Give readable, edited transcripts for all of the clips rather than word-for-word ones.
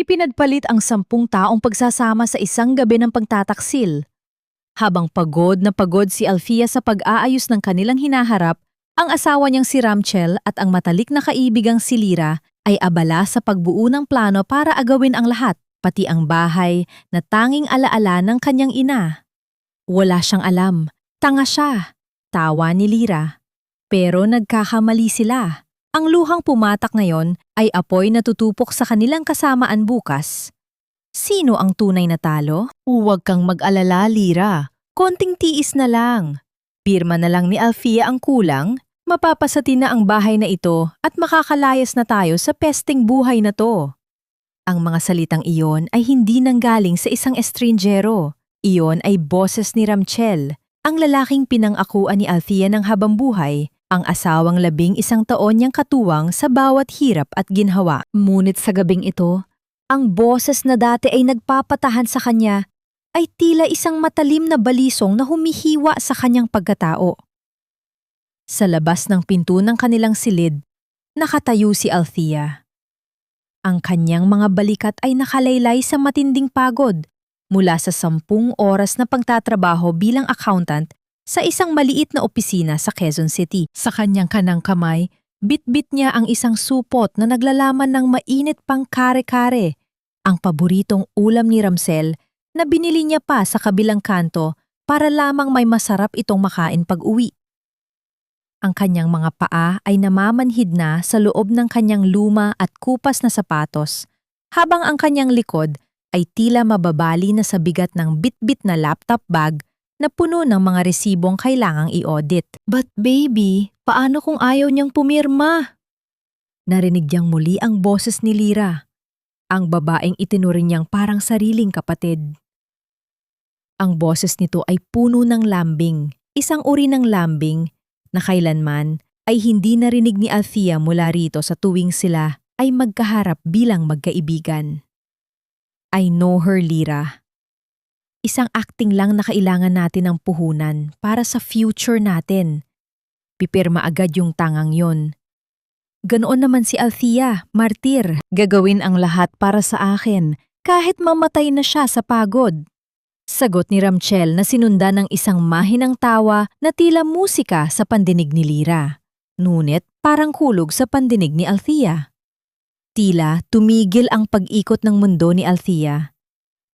Ipinagpalit ang 10 taong pagsasama sa isang gabi ng pagtataksil. Habang pagod na pagod si Alfia sa pag-aayos ng kanilang hinaharap, ang asawa niyang si Ramchel at ang matalik na kaibigang si Lira ay abala sa pagbuo ng plano para agawin ang lahat, pati ang bahay na tanging alaala ng kanyang ina. Wala siyang alam, tanga siya, tawa ni Lira. Pero nagkakamali sila. Ang luhang pumatak ngayon ay apoy na tutupok sa kanilang kasamaan bukas. Sino ang tunay na talo? Huwag kang mag-alala, Lira. Konting tiis na lang. Pirma na lang ni Alfia ang kulang, mapapasati na ang bahay na ito at makakalayas na tayo sa pesteng buhay na to. Ang mga salitang iyon ay hindi nanggaling sa isang estranjero. Iyon ay boses ni Ramchel, ang lalaking pinang-akuan ni Alfia ng habang buhay, ang asawang 11 taon niyang katuwang sa bawat hirap at ginhawa. Ngunit sa gabing ito, ang boses na dati ay nagpapatahan sa kanya ay tila isang matalim na balisong na humihiwa sa kanyang pagkatao. Sa labas ng pinto ng kanilang silid, nakatayo si Althea. Ang kanyang mga balikat ay nakalaylay sa matinding pagod mula sa 10 oras na pagtatrabaho bilang accountant sa isang maliit na opisina sa Quezon City. Sa kanyang kanang kamay, bit-bit niya ang isang supot na naglalaman ng mainit pang kare-kare, ang paboritong ulam ni Ramsel na binili niya pa sa kabilang kanto para lamang may masarap itong makain pag-uwi. Ang kanyang mga paa ay namamanhid na sa loob ng kanyang luma at kupas na sapatos, habang ang kanyang likod ay tila mababali na sa bigat ng bit-bit na laptop bag na puno ng mga resibong kailangang i-audit. But baby, paano kung ayaw niyang pumirma? Narinig niyang muli ang boses ni Lira, ang babaeng itinuring niyang parang sariling kapatid. Ang boses nito ay puno ng lambing, isang uri ng lambing na kailanman ay hindi narinig ni Althea mula rito sa tuwing sila ay magkaharap bilang magkaibigan. I know her, Lira. Isang acting lang na kailangan natin ng puhunan para sa future natin. Pipirma agad yung tangang yon. Ganoon naman si Althea, martir. Gagawin ang lahat para sa akin, kahit mamatay na siya sa pagod. Sagot ni Ramchel na sinundan ng isang mahinang tawa na tila musika sa pandinig ni Lira. Ngunit parang kulog sa pandinig ni Althea. Tila tumigil ang pag-ikot ng mundo ni Althea.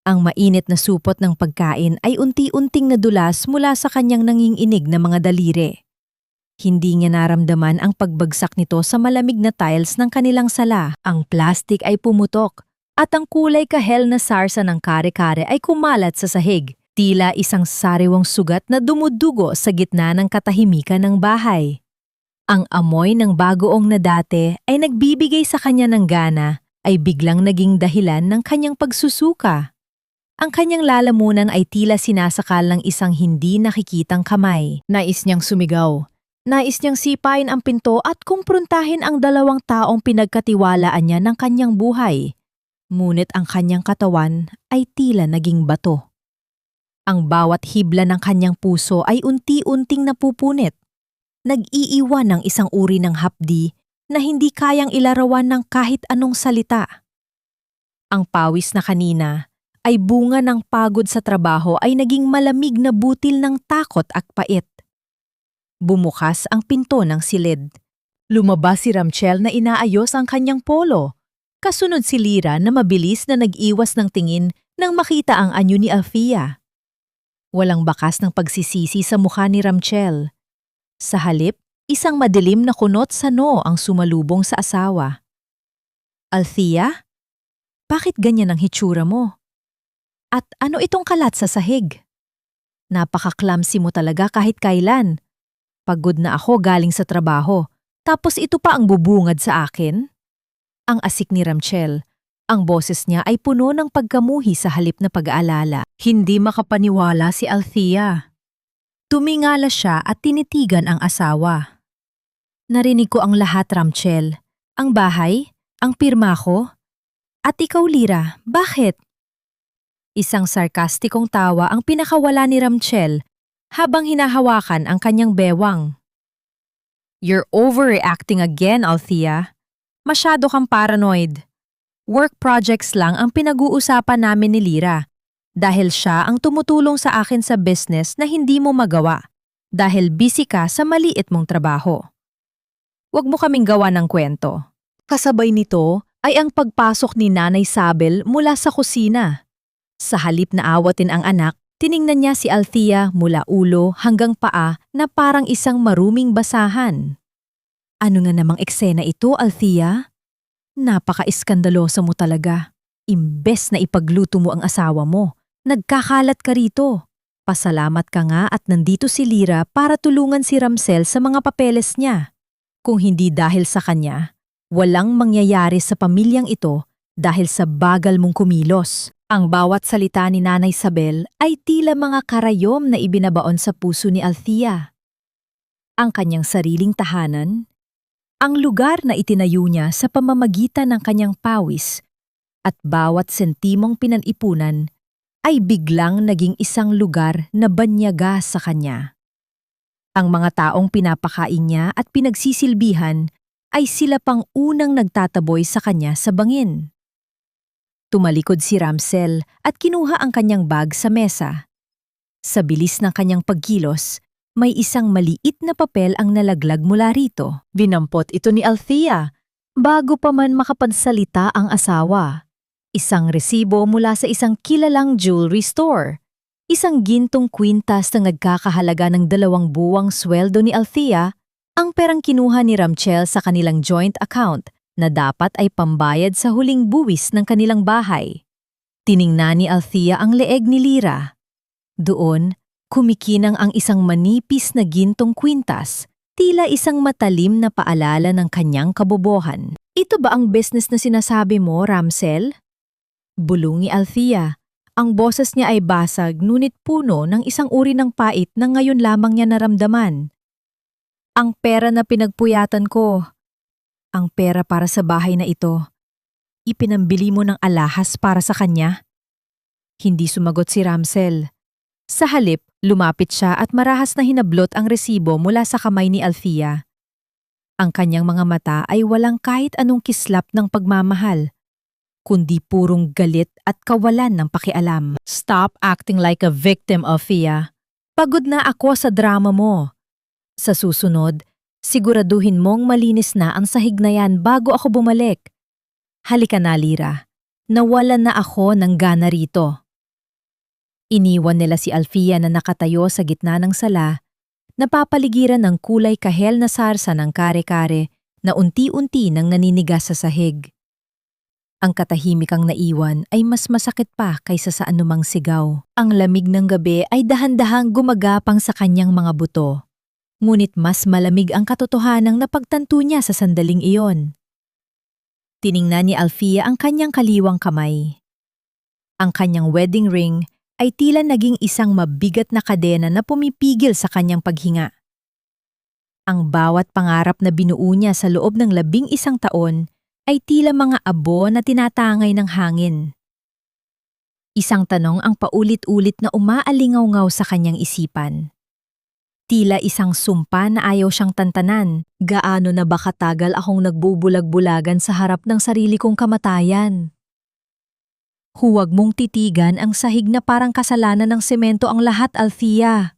Ang mainit na supot ng pagkain ay unti-unting nadulas mula sa kanyang nanginginig na mga daliri. Hindi niya naramdaman ang pagbagsak nito sa malamig na tiles ng kanilang sala. Ang plastik ay pumutok at ang kulay kahel na sarsa ng kare-kare ay kumalat sa sahig. Tila isang sariwang sugat na dumudugo sa gitna ng katahimikan ng bahay. Ang amoy ng bagoong na dati ay nagbibigay sa kanya ng gana ay biglang naging dahilan ng kanyang pagsusuka. Ang kanyang lalamunan ay tila sinasakal ng isang hindi nakikitang kamay. Nais niyang sumigaw. Nais niyang sipain ang pinto at kumprontahin ang 2 taong pinagkatiwalaan niya ng kanyang buhay. Ngunit ang kanyang katawan ay tila naging bato. Ang bawat hibla ng kanyang puso ay unti-unting napupunit. Nag-iiwan ng isang uri ng hapdi na hindi kayang ilarawan ng kahit anong salita. Ang pawis na kanina ay bunga ng pagod sa trabaho ay naging malamig na butil ng takot at pait. Bumukas ang pinto ng silid. Lumabas si Ramchel na inaayos ang kanyang polo. Kasunod si Lira na mabilis na nag-iwas ng tingin nang makita ang anyo ni Althea. Walang bakas ng pagsisisi sa mukha ni Ramchel. Sa halip, isang madilim na kunot sa noo ang sumalubong sa asawa. Althea? Bakit ganyan ang hitsura mo? At ano itong kalat sa sahig? Napaka-clumsy mo talaga kahit kailan. Pagod na ako galing sa trabaho, tapos ito pa ang bubungad sa akin? Ang asik ni Ramchel. Ang boses niya ay puno ng pagkamuhi sa halip na pag-aalala. Hindi makapaniwala si Althea. Tumingala siya at tinitigan ang asawa. Narinig ko ang lahat, Ramchel. Ang bahay, ang pirma ko. At ikaw, Lira, bakit? Isang sarkastikong tawa ang pinakawala ni Ramchel habang hinahawakan ang kanyang bewang. You're overreacting again, Althea. Masyado kang paranoid. Work projects lang ang pinag-uusapan namin ni Lira. Dahil siya ang tumutulong sa akin sa business na hindi mo magawa. Dahil busy ka sa maliit mong trabaho. Huwag mo kaming gawa ng kwento. Kasabay nito ay ang pagpasok ni Nanay Sabel mula sa kusina. Sa halip na awatin ang anak, tiningnan niya si Althea mula ulo hanggang paa na parang isang maruming basahan. Ano nga namang eksena ito, Althea? Napaka-iskandalosa mo talaga. Imbes na ipagluto mo ang asawa mo, nagkakalat ka rito. Pasalamat ka nga at nandito si Lira para tulungan si Ramsel sa mga papeles niya. Kung hindi dahil sa kanya, walang mangyayari sa pamilyang ito dahil sa bagal mong kumilos. Ang bawat salita ni Nanay Sabel ay tila mga karayom na ibinabaon sa puso ni Althea. Ang kanyang sariling tahanan, ang lugar na itinayo niya sa pamamagitan ng kanyang pawis at bawat sentimong pinanipunan ay biglang naging isang lugar na banyaga sa kanya. Ang mga taong pinapakain niya at pinagsisilbihan ay sila pang unang nagtataboy sa kanya sa bangin. Tumalikod si Ramsel at kinuha ang kanyang bag sa mesa. Sa bilis ng kanyang pagkilos, may isang maliit na papel ang nalaglag mula rito. Binampot ito ni Althea bago pa man makapagsalita ang asawa. Isang resibo mula sa isang kilalang jewelry store. Isang gintong kwintas na nagkakahalaga ng 2 buwang sweldo ni Althea, ang perang kinuha ni Ramchel sa kanilang joint account na dapat ay pambayad sa huling buwis ng kanilang bahay. Tiningnan ni Althea ang leeg ni Lira. Doon, kumikinang ang isang manipis na gintong kwintas, tila isang matalim na paalala ng kanyang kabobohan. Ito ba ang business na sinasabi mo, Ramsel? Bulong ni Althea. Ang boses niya ay basag ngunit puno ng isang uri ng pait na ngayon lamang niya naramdaman. Ang pera na pinagpuyatan ko. Ang pera para sa bahay na ito. Ipinambili mo ng alahas para sa kanya? Hindi sumagot si Ramsel. Sa halip, lumapit siya at marahas na hinablot ang resibo mula sa kamay ni Althea. Ang kanyang mga mata ay walang kahit anong kislap ng pagmamahal, kundi purong galit at kawalan ng pakialam. Stop acting like a victim, Althea. Pagod na ako sa drama mo. Sa susunod, siguraduhin mong malinis na ang sahig na yan bago ako bumalik. Halika na, Lira. Nawalan na ako ng gana rito. Iniwan nila si Althea na nakatayo sa gitna ng sala, napapaligiran ng kulay kahel na sarsa ng kare-kare na unti-unti nang naninigas sa sahig. Ang katahimikang naiwan ay mas masakit pa kaysa sa anumang sigaw. Ang lamig ng gabi ay dahan-dahang gumagapang sa kanyang mga buto. Ngunit mas malamig ang katotohanang napagtanto niya sa sandaling iyon. Tiningnan ni Althea ang kanyang kaliwang kamay. Ang kanyang wedding ring ay tila naging isang mabigat na kadena na pumipigil sa kanyang paghinga. Ang bawat pangarap na binuo niya sa loob ng 11 taon ay tila mga abo na tinatangay ng hangin. Isang tanong ang paulit-ulit na umaalingaw-ngaw sa kanyang isipan. Tila isang sumpa na ayaw siyang tantanan. Gaano na ba katagal akong nagbubulag-bulagan sa harap ng sarili kong kamatayan? Huwag mong titigan ang sahig na parang kasalanan ng semento ang lahat, Althea.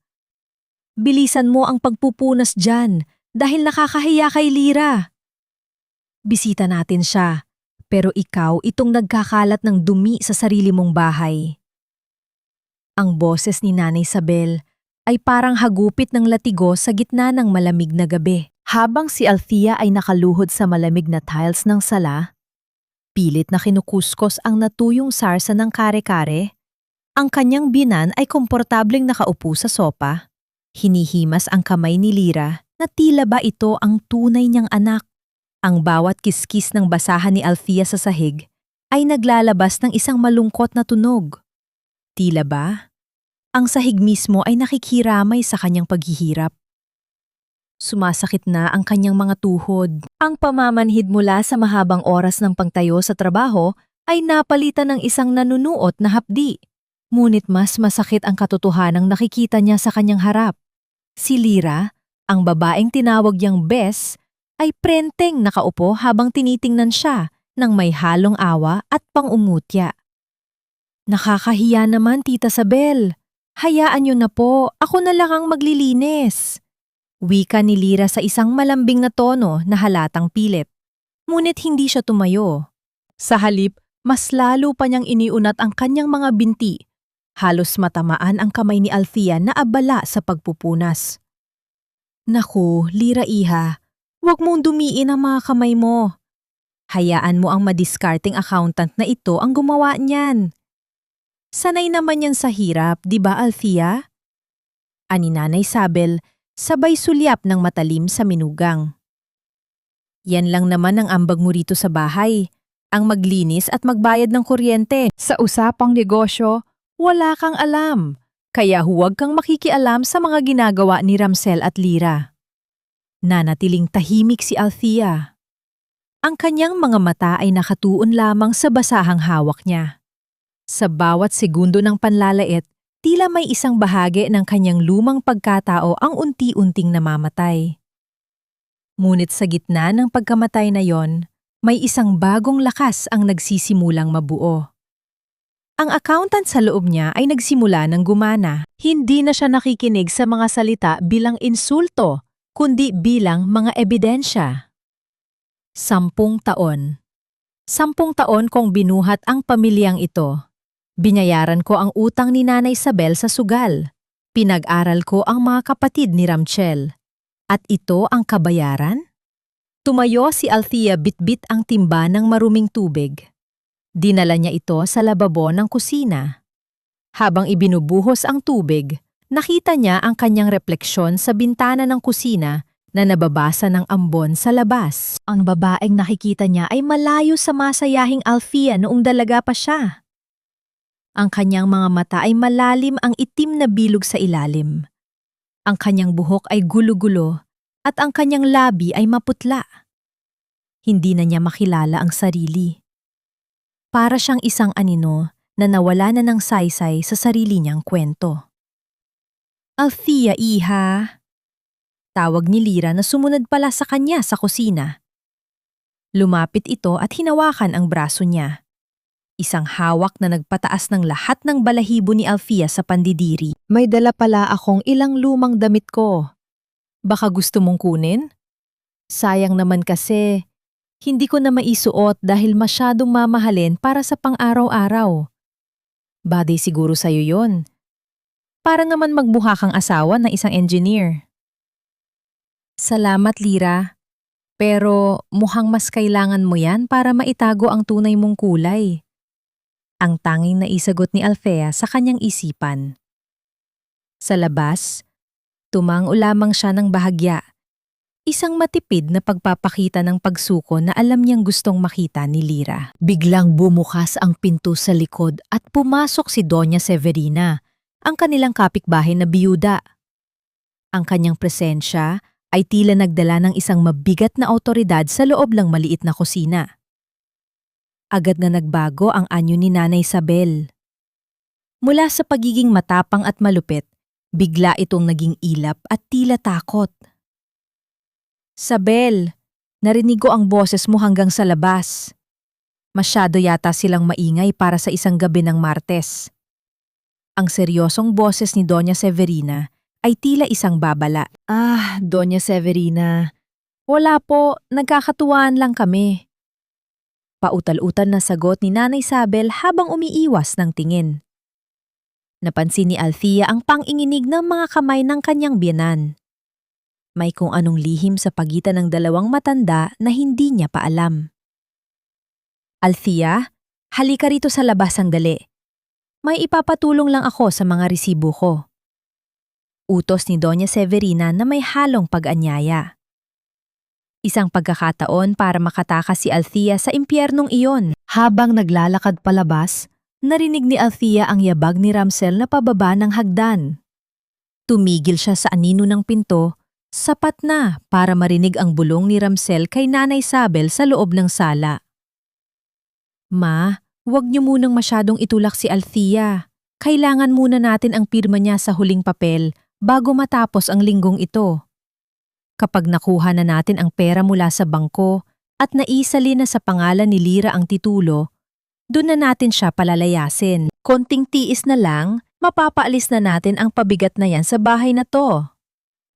Bilisan mo ang pagpupunas dyan dahil nakakahiya kay Lira. Bisita natin siya, pero ikaw itong nagkakalat ng dumi sa sarili mong bahay. Ang boses ni Nanay Sabel ay parang hagupit ng latigo sa gitna ng malamig na gabi. Habang si Althea ay nakaluhod sa malamig na tiles ng sala, pilit na kinukuskos ang natuyong sarsa ng kare-kare. Ang kanyang binan ay komportableng nakaupo sa sopa. Hinihimas ang kamay ni Lira na tila ba ito ang tunay niyang anak. Ang bawat kiskis ng basahan ni Althea sa sahig ay naglalabas ng isang malungkot na tunog. Tila ba? Ang sahig mismo ay nakikiramay sa kanyang paghihirap. Sumasakit na ang kanyang mga tuhod. Ang pamamanhid mula sa mahabang oras ng pagtayo sa trabaho ay napalitan ng isang nanunuot na hapdi. Ngunit mas masakit ang katotohanang nakikita niya sa kanyang harap. Si Lira, ang babaeng tinawag niyang Bess, ay prenteng nakaupo habang tinitingnan siya ng may halong awa at pangungutya. Nakakahiya naman, Tita Sabel. Hayaan niyo na po, ako na lang ang maglilinis. Wika ni Lyra sa isang malambing na tono na halatang pilit. Ngunit hindi siya tumayo. Sa halip, mas lalo pa niyang iniunat ang kanyang mga binti. Halos matamaan ang kamay ni Althea na abala sa pagpupunas. Naku, Lyra iha, huwag mong dumiin ang mga kamay mo. Hayaan mo ang madiskarting accountant na ito ang gumawa niyan. Sanay naman yan sa hirap, di ba Althea? Ani Nanay Sabel, sabay sulyap ng matalim sa minugang. Yan lang naman ang ambag mo rito sa bahay, ang maglinis at magbayad ng kuryente. Sa usapang negosyo, wala kang alam, kaya huwag kang makikialam sa mga ginagawa ni Ramsel at Lyra. Nanatiling tahimik si Althea. Ang kanyang mga mata ay nakatuon lamang sa basahang hawak niya. Sa bawat segundo ng panlalait, tila may isang bahagi ng kanyang lumang pagkatao ang unti-unting namamatay. Ngunit sa gitna ng pagkamatay na yon, may isang bagong lakas ang nagsisimulang mabuo. Ang accountant sa loob niya ay nagsimula ng gumana. Hindi na siya nakikinig sa mga salita bilang insulto, kundi bilang mga ebidensya. 10 taon. 10 taon kong binuhat ang pamilyang ito. Binayaran ko ang utang ni Nanay Sabel sa sugal. Pinag-aral ko ang mga kapatid ni Ramchel. At ito ang kabayaran? Tumayo si Althea bitbit ang timba ng maruming tubig. Dinala niya ito sa lababo ng kusina. Habang ibinubuhos ang tubig, nakita niya ang kanyang refleksyon sa bintana ng kusina na nababasa ng ambon sa labas. Ang babaeng nakikita niya ay malayo sa masayahing Althea noong dalaga pa siya. Ang kanyang mga mata ay malalim ang itim na bilog sa ilalim. Ang kanyang buhok ay gulo-gulo at ang kanyang labi ay maputla. Hindi na niya makilala ang sarili. Para siyang isang anino na nawala na ng saysay sa sarili niyang kwento. Althea iha. Tawag ni Lyra na sumunod pala sa kanya sa kusina. Lumapit ito at hinawakan ang braso niya. Isang hawak na nagpataas ng lahat ng balahibo ni Althea sa pandidiri. May dala pala akong ilang lumang damit ko. Baka gusto mong kunin? Sayang naman kasi, hindi ko na maisuot dahil masyadong mamahalin para sa pang-araw-araw. Bagay siguro sa'yo yon. Para naman magbuha kang asawa na isang engineer. Salamat, Lyra. Pero mukhang mas kailangan mo yan para maitago ang tunay mong kulay. Ang tanging naisagot ni Althea sa kanyang isipan. Sa labas, tumango lamang siya ng bahagya. Isang matipid na pagpapakita ng pagsuko na alam niyang gustong makita ni Lyra. Biglang bumukas ang pinto sa likod at pumasok si Doña Severina, ang kanilang kapitbahay na biyuda. Ang kanyang presensya ay tila nagdala ng isang mabigat na awtoridad sa loob ng maliit na kusina. Agad na nagbago ang anyo ni Nanay Sabel. Mula sa pagiging matapang at malupit, bigla itong naging ilap at tila takot. Sabel, narinig ko ang boses mo hanggang sa labas. Masyado yata silang maingay para sa isang gabi ng Martes. Ang seryosong boses ni Doña Severina ay tila isang babala. Doña Severina, wala po, nagkakatuwaan lang kami. Pautal-utal na sagot ni Nanay Sabel habang umiiwas ng tingin. Napansin ni Althea ang panginginig ng mga kamay ng kanyang biyenan. May kung anong lihim sa pagitan ng dalawang matanda na hindi niya pa alam. Althea, halika rito sa labas sandali. May ipapatulong lang ako sa mga resibo ko. Utos ni Doña Severina na may halong pag-anyaya. Isang pagkakataon para makatakas si Althea sa impyernong iyon. Habang naglalakad palabas, narinig ni Althea ang yabag ni Ramsel na pababa ng hagdan. Tumigil siya sa anino ng pinto, sapat na para marinig ang bulong ni Ramsel kay Nanay Sabel sa loob ng sala. Ma, huwag niyo munang masyadong itulak si Althea. Kailangan muna natin ang pirma niya sa huling papel bago matapos ang linggong ito. Kapag nakuha na natin ang pera mula sa bangko, at naisali na sa pangalan ni Lira ang titulo, doon na natin siya palalayasin. Konting tiis na lang, mapapaalis na natin ang pabigat na yan sa bahay na to.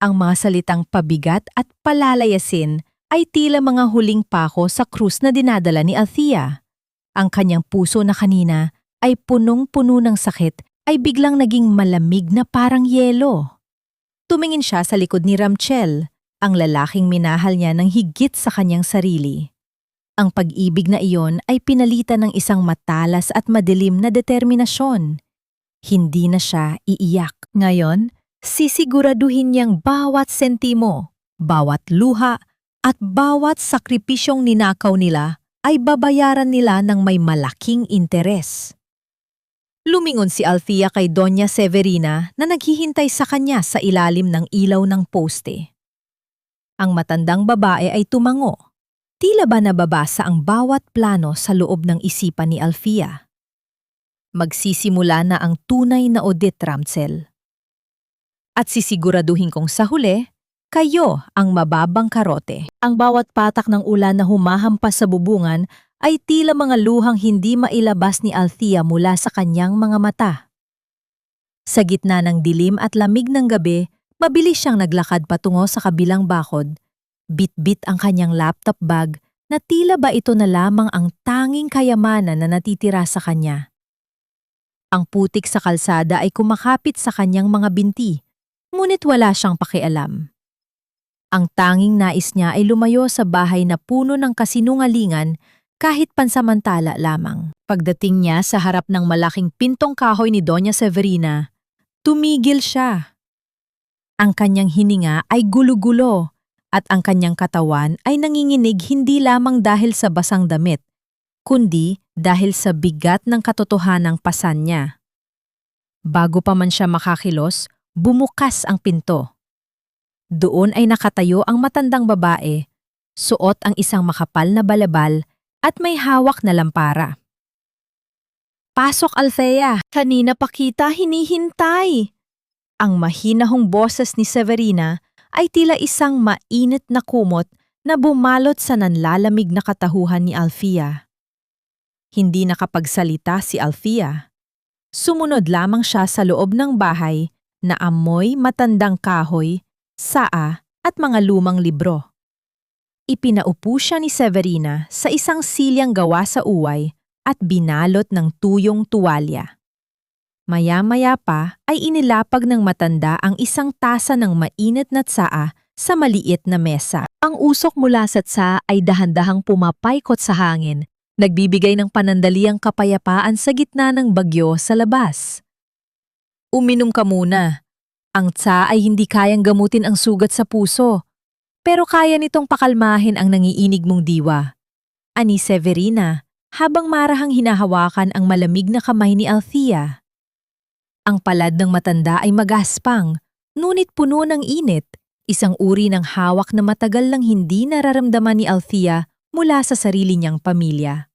Ang mga salitang pabigat at palalayasin ay tila mga huling pako sa krus na dinadala ni Althea. Ang kanyang puso na kanina ay punong-puno ng sakit ay biglang naging malamig na parang yelo. Tumingin siya sa likod ni Ramchel, ang lalaking minahal niya ng higit sa kanyang sarili. Ang pag-ibig na iyon ay pinalitan ng isang matalas at madilim na determinasyon. Hindi na siya iiyak. Ngayon, sisiguraduhin niyang bawat sentimo, bawat luha, at bawat sakripisyong ninakaw nila ay babayaran nila ng may malaking interes. Lumingon si Althea kay Doña Severina na naghihintay sa kanya sa ilalim ng ilaw ng poste. Ang matandang babae ay tumango. Tila ba nababasa ang bawat plano sa loob ng isipan ni Althea? Magsisimula na ang tunay na audit, Ramchel. At sisiguraduhin kong sa huli, kayo ang mababang karote. Ang bawat patak ng ulan na humahampas sa bubungan ay tila mga luhang hindi mailabas ni Althea mula sa kanyang mga mata. Sa gitna ng dilim at lamig ng gabi, mabilis siyang naglakad patungo sa kabilang bakod. Bit-bit ang kanyang laptop bag na tila ba ito na lamang ang tanging kayamanan na natitira sa kanya. Ang putik sa kalsada ay kumakapit sa kanyang mga binti, ngunit wala siyang pakialam. Ang tanging nais niya ay lumayo sa bahay na puno ng kasinungalingan kahit pansamantala lamang. Pagdating niya sa harap ng malaking pintong kahoy ni Doña Severina, tumigil siya. Ang kanyang hininga ay gulo-gulo at ang kanyang katawan ay nanginginig hindi lamang dahil sa basang damit, kundi dahil sa bigat ng katotohanang pasan niya. Bago pa man siya makakilos, bumukas ang pinto. Doon ay nakatayo ang matandang babae, suot ang isang makapal na balabal at may hawak na lampara. "Pasok, Althea! Kanina pa kita hinihintay!" Ang mahinahong boses ni Severina ay tila isang mainit na kumot na bumalot sa nanlalamig na katahuhan ni Althea. Hindi nakapagsalita si Althea. Sumunod lamang siya sa loob ng bahay na amoy matandang kahoy, saa at mga lumang libro. Ipinaupo siya ni Severina sa isang silyang gawa sa uway at binalot ng tuyong tuwalya. Maya-maya pa ay inilapag ng matanda ang isang tasa ng mainit na tsaa sa maliit na mesa. Ang usok mula sa tsaa ay dahan-dahang pumapaikot sa hangin, nagbibigay ng panandaliang kapayapaan sa gitna ng bagyo sa labas. "Uminom ka muna. Ang tsaa ay hindi kayang gamutin ang sugat sa puso. Pero kaya nitong pakalmahin ang nangiinig mong diwa," ani Severina habang marahang hinahawakan ang malamig na kamay ni Althea. Ang palad ng matanda ay magaspang, ngunit puno ng init, isang uri ng hawak na matagal lang hindi nararamdaman ni Althea mula sa sarili niyang pamilya.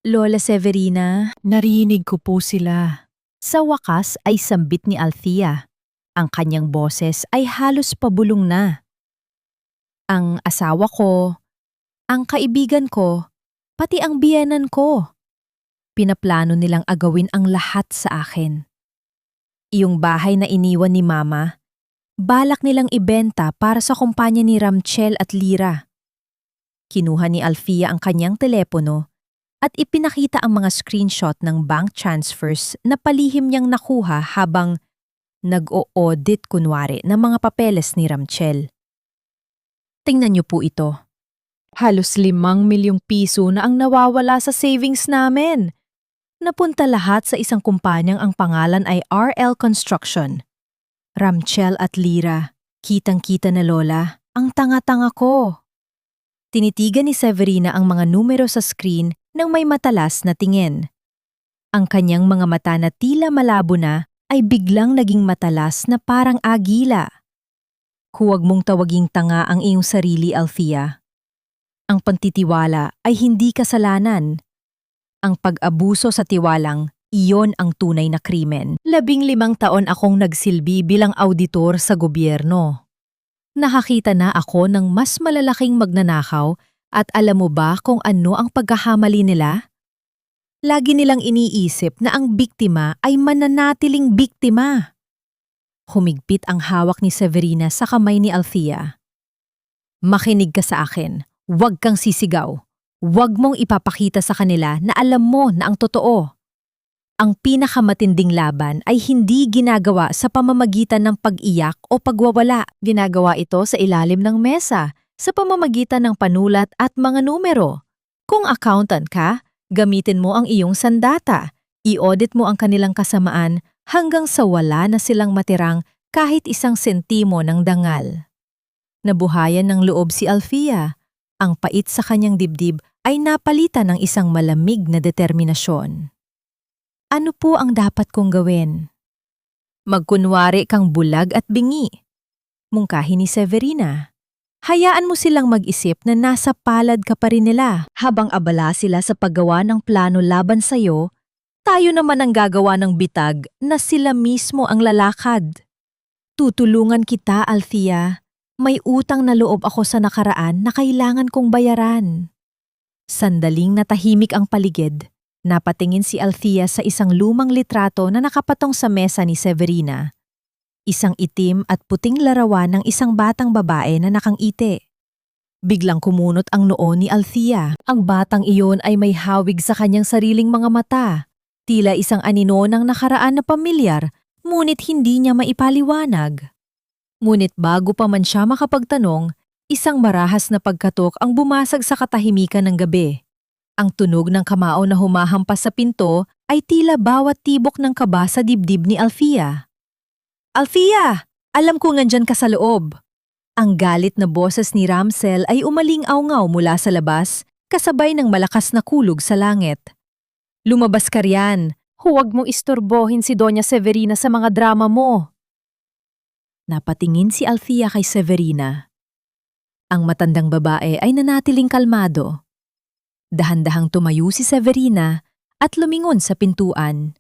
"Lola Severina, narinig ko po sila." Sa wakas ay sambit ni Althea. Ang kanyang boses ay halos pabulong na. "Ang asawa ko, ang kaibigan ko, pati ang biyenan ko. Pinaplano nilang agawin ang lahat sa akin. Iyong bahay na iniwan ni Mama, balak nilang ibenta para sa kumpanya ni Ramchel at Lira." Kinuha ni Althea ang kanyang telepono at ipinakita ang mga screenshot ng bank transfers na palihim niyang nakuha habang nag-o-audit kunwari ng mga papeles ni Ramchel. "Tingnan niyo po ito. Halos 5 milyong piso na ang nawawala sa savings namin. Napunta lahat sa isang kumpanyang ang pangalan ay RL Construction. Ramchel at Lira, kitang-kita na Lola, ang tanga-tanga ko." Tinitigan ni Severina ang mga numero sa screen nang may matalas na tingin. Ang kanyang mga mata na tila malabo na ay biglang naging matalas na parang agila. "Huwag mong tawaging tanga ang iyong sarili, Althea. Ang pagtitiwala ay hindi kasalanan. Ang pag-abuso sa tiwalang, iyon ang tunay na krimen. 15 taon akong nagsilbi bilang auditor sa gobyerno. Nakakita na ako ng mas malalaking magnanakaw At alam mo ba kung ano ang pagkakamali nila? Lagi nilang iniisip na ang biktima ay mananatiling biktima. Humigpit ang hawak ni Severina sa kamay ni Althea. Makinig ka sa akin. Huwag kang sisigaw. Huwag mong ipapakita sa kanila na alam mo na ang totoo. Ang pinakamatinding laban ay hindi ginagawa sa pamamagitan ng pag-iyak o pagwawala. Ginagawa ito sa ilalim ng mesa, sa pamamagitan ng panulat at mga numero. Kung accountant ka, gamitin mo ang iyong sandata. I-audit mo ang kanilang kasamaan hanggang sa wala na silang matirang kahit isang sentimo ng dangal. Nabuhayan ng loob si Althea. Ang pait sa kanyang dibdib ay napalitan ng isang malamig na determinasyon. Ano po ang dapat kong gawin? Magkunwari kang bulag at bingi. Mungkahi ni Severina. Hayaan mo silang mag-isip na nasa palad ka pa rin nila. Habang abala sila sa paggawa ng plano laban sa'yo, tayo naman ang gagawa ng bitag na sila mismo ang lalakad. Tutulungan kita, Althea. May utang na loob ako sa nakaraan na kailangan kong bayaran. Sandaling natahimik ang paligid. Napatingin si Althea sa isang lumang litrato na nakapatong sa mesa ni Severina. Isang itim at puting larawan ng isang batang babae na nakangiti. Biglang kumunot ang noo ni Althea. Ang batang iyon ay may hawig sa kanyang sariling mga mata. Tila isang anino ng nakaraan na pamilyar, ngunit hindi niya maipaliwanag. Ngunit bago pa man siya makapagtanong, isang marahas na pagkatok ang bumasag sa katahimikan ng gabi. Ang tunog ng kamao na humahampas sa pinto ay tila bawat tibok ng kaba sa dibdib ni Althea. Althea! Alam ko nandyan ka sa loob. Ang galit na boses ni Ramsel ay umaling-awngaw mula sa labas, kasabay ng malakas na kulog sa langit. Lumabas ka riyan. Huwag mong istorbohin si Doña Severina sa mga drama mo. Napatingin si Althea kay Severina. Ang matandang babae ay nanatiling kalmado. Dahan-dahang tumayo si Severina at lumingon sa pintuan.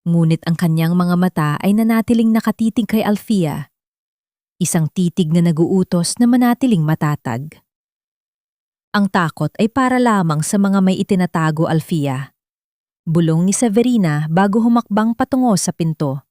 Ngunit ang kanyang mga mata ay nanatiling nakatitig kay Althea. Isang titig na naguutos na manatiling matatag. Ang takot ay para lamang sa mga may itinatago, Althea. Bulong ni Severina bago humakbang patungo sa pinto.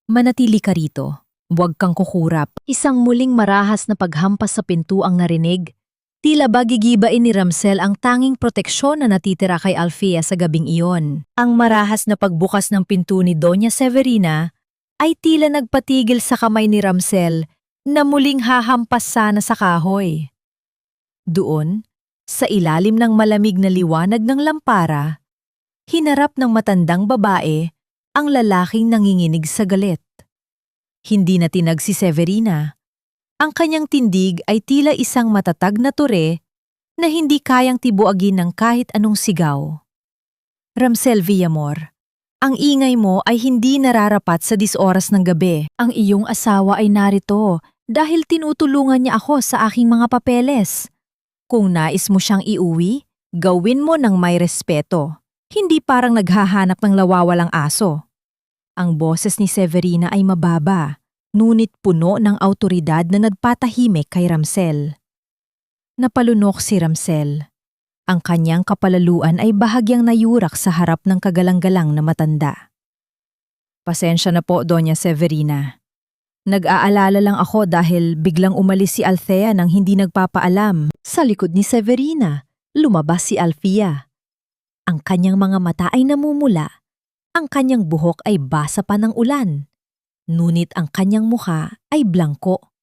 Manatili ka rito. Huwag kang kukurap. Isang muling marahas na paghampas sa pinto ang narinig. Tila ba gigibain ni Ramsel ang tanging proteksyon na natitira kay Althea sa gabing iyon. Ang marahas na pagbukas ng pinto ni Doña Severina ay tila nagpatigil sa kamay ni Ramsel na muling hahampas sana sa kahoy. Doon, sa ilalim ng malamig na liwanag ng lampara, hinarap ng matandang babae ang lalaking nanginginig sa galit. Hindi na tinag si Severina. Ang kanyang tindig ay tila isang matatag na ture na hindi kayang tibuagin ng kahit anong sigaw. Ramsel Villamor, ang ingay mo ay hindi nararapat sa disoras ng gabi. Ang iyong asawa ay narito dahil tinutulungan niya ako sa aking mga papeles. Kung nais mo siyang iuwi, gawin mo ng may respeto. Hindi parang naghahanap ng lawawalang aso. Ang boses ni Severina ay mababa, ngunit puno ng awtoridad na nagpatahimik kay Ramsel. Napalunok si Ramsel. Ang kanyang kapalaluan ay bahagyang nayurak sa harap ng kagalang-galang na matanda. Pasensya na po, Doña Severina. Nag-aalala lang ako dahil biglang umalis si Althea nang hindi nagpapaalam. Sa likod ni Severina, lumabas si Althea. Ang kanyang mga mata ay namumula. Ang kanyang buhok ay basa pa ng ulan. Ngunit ang kanyang mukha ay blangko.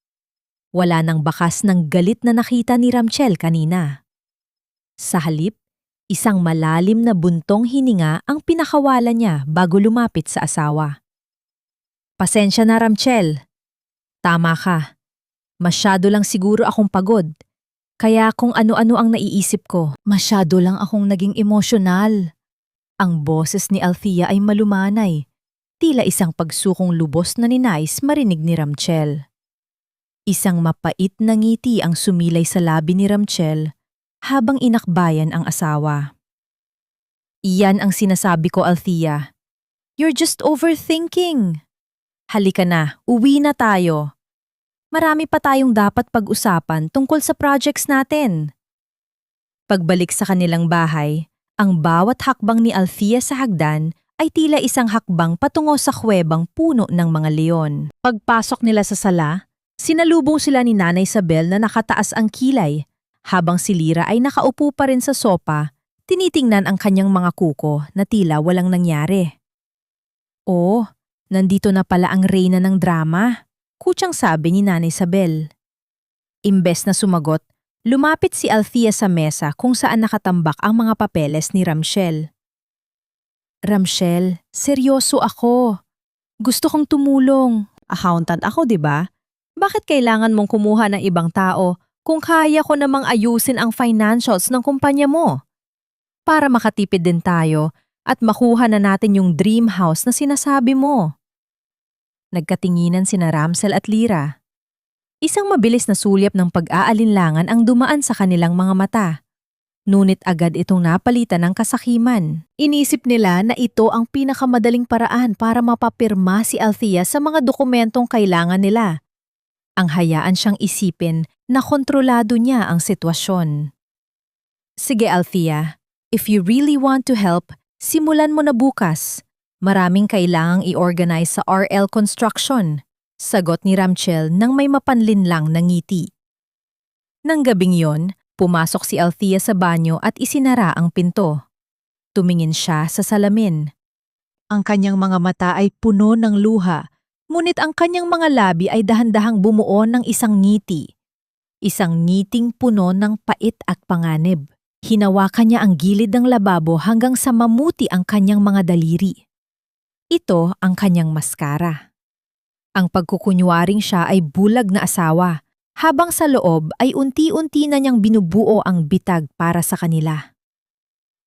Wala nang bakas ng galit na nakita ni Ramsel kanina. Sa halip, isang malalim na buntong hininga ang pinakawalan niya bago lumapit sa asawa. Pasensya na, Ramsel. Tama ka. Masyado lang siguro akong pagod. Kaya kung ano-ano ang naiisip ko, masyado lang akong naging emosyonal. Ang boses ni Althea ay malumanay. Tila isang pagsukong lubos na ninais marinig ni Ramsel. Isang mapait na ngiti ang sumilay sa labi ni Ramsel habang inakbayan ang asawa. Iyan ang sinasabi ko, Althea. You're just overthinking. Halika na, uwi na tayo. Marami pa tayong dapat pag-usapan tungkol sa projects natin. Pagbalik sa kanilang bahay, ang bawat hakbang ni Althea sa hagdan ay tila isang hakbang patungo sa kuwebang puno ng mga leon. Pagpasok nila sa sala, sinalubong sila ni Nanay Isabel na nakataas ang kilay, habang si Lyra ay nakaupo pa rin sa sopa, tinitingnan ang kanyang mga kuko na tila walang nangyari. Oh, nandito na pala ang reyna ng drama, kutsang sabi ni Nanay Isabel. Imbes na sumagot, lumapit si Althea sa mesa kung saan nakatambak ang mga papeles ni Ramshel. Ramshel, seryoso ako. Gusto kong tumulong. Accountant ako, di ba? Bakit kailangan mong kumuha ng ibang tao kung kaya ko namang ayusin ang financials ng kumpanya mo? Para makatipid din tayo at makuha na natin yung dream house na sinasabi mo. Nagkatinginan sina Ramsel at Lyra. Isang mabilis na sulyap ng pag-aalinlangan ang dumaan sa kanilang mga mata. Ngunit agad itong napalitan ng kasakiman. Inisip nila na ito ang pinakamadaling paraan para mapapirma si Althea sa mga dokumentong kailangan nila. Ang hayaan siyang isipin na kontrolado niya ang sitwasyon. Sige Althea, if you really want to help, simulan mo na bukas. Maraming kailangang i-organize sa RL Construction. Sagot ni Ramchel nang may mapanlinlang na ngiti. Nang gabing yon, pumasok si Althea sa banyo at isinara ang pinto. Tumingin siya sa salamin. Ang kanyang mga mata ay puno ng luha, ngunit ang kanyang mga labi ay dahan-dahang bumuo ng isang ngiti. Isang ngiting puno ng pait at panganib. Hinawakan niya ang gilid ng lababo hanggang sa mamuti ang kanyang mga daliri. Ito ang kanyang maskara. Ang pagkukunwaring siya ay bulag na asawa, habang sa loob ay unti-unti na niyang binubuo ang bitag para sa kanila.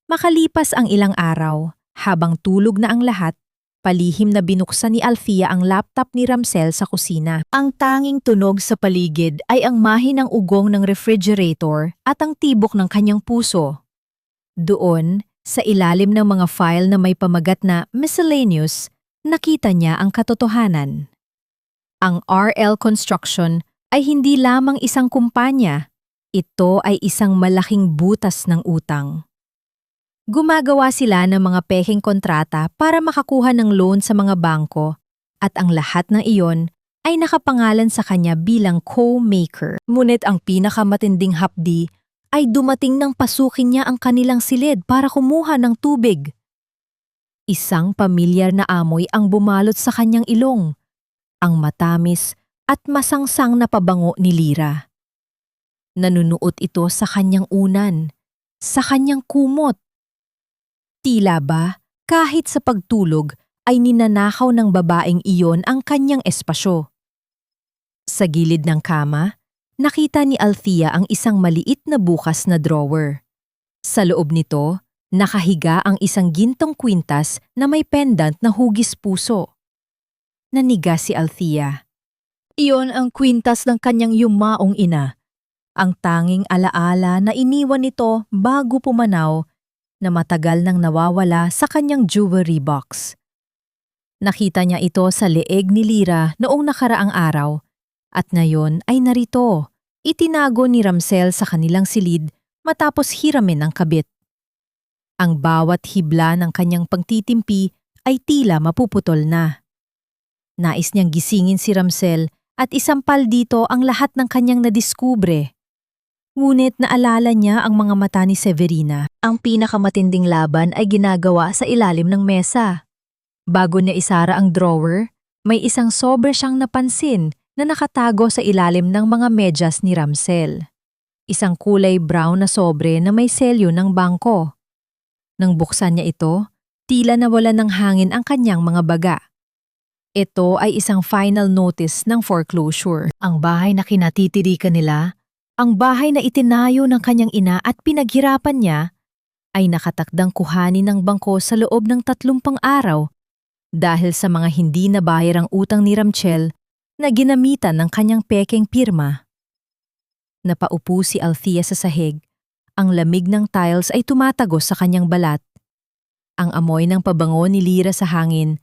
Makalipas ang ilang araw, habang tulog na ang lahat, palihim na binuksan ni Althea ang laptop ni Ramsel sa kusina. Ang tanging tunog sa paligid ay ang mahinang ugong ng refrigerator at ang tibok ng kanyang puso. Doon, sa ilalim ng mga file na may pamagat na miscellaneous, nakita niya ang katotohanan. Ang RL Construction ay hindi lamang isang kumpanya, ito ay isang malaking butas ng utang. Gumagawa sila ng mga peheng kontrata para makakuha ng loan sa mga bangko at ang lahat ng iyon ay nakapangalan sa kanya bilang co-maker. Ngunit ang pinakamatinding hapdi ay dumating nang pasukin niya ang kanilang silid para kumuha ng tubig. Isang pamilyar na amoy ang bumalot sa kanyang ilong, ang matamis at masangsang na pabango ni Lyra. Nanunuot ito sa kanyang unan, sa kanyang kumot. Tila ba, kahit sa pagtulog ay ninanakaw ng babaeng iyon ang kanyang espasyo. Sa gilid ng kama, nakita ni Althea ang isang maliit na bukas na drawer. Sa loob nito, nakahiga ang isang gintong kwintas na may pendant na hugis puso. Naniga si Althea. Iyon ang kwintas ng kanyang yumaong ina. Ang tanging alaala na iniwan nito bago pumanaw na matagal nang nawawala sa kanyang jewelry box. Nakita niya ito sa leeg ni Lyra noong nakaraang araw at ngayon ay narito, itinago ni Ramsel sa kanilang silid matapos hiramin ang kabit. Ang bawat hibla ng kanyang pagtitimpi ay tila mapuputol na. Nais niyang gisingin si Ramsel at isampal dito ang lahat ng kanyang nadiskubre. Ngunit naalala niya ang mga mata ni Severina. Ang pinakamatinding laban ay ginagawa sa ilalim ng mesa. Bago niya isara ang drawer, may isang sobre siyang napansin na nakatago sa ilalim ng mga medyas ni Ramsel. Isang kulay brown na sobre na may selyo ng bangko. Nang buksan niya ito, tila nawala ng hangin ang kanyang mga baga. Ito ay isang final notice ng foreclosure. Ang bahay na kinatitirikan nila, ang bahay na itinayo ng kanyang ina at pinaghirapan niya, ay nakatakdang kuhanin ng bangko sa loob ng 30 araw dahil sa mga hindi nabayarang utang ni Ramchel na ginamitan ng kanyang pekeng pirma. Napaupo si Althea sa sahig. Ang lamig ng tiles ay tumatagos sa kanyang balat. Ang amoy ng pabango ni Lyra sa hangin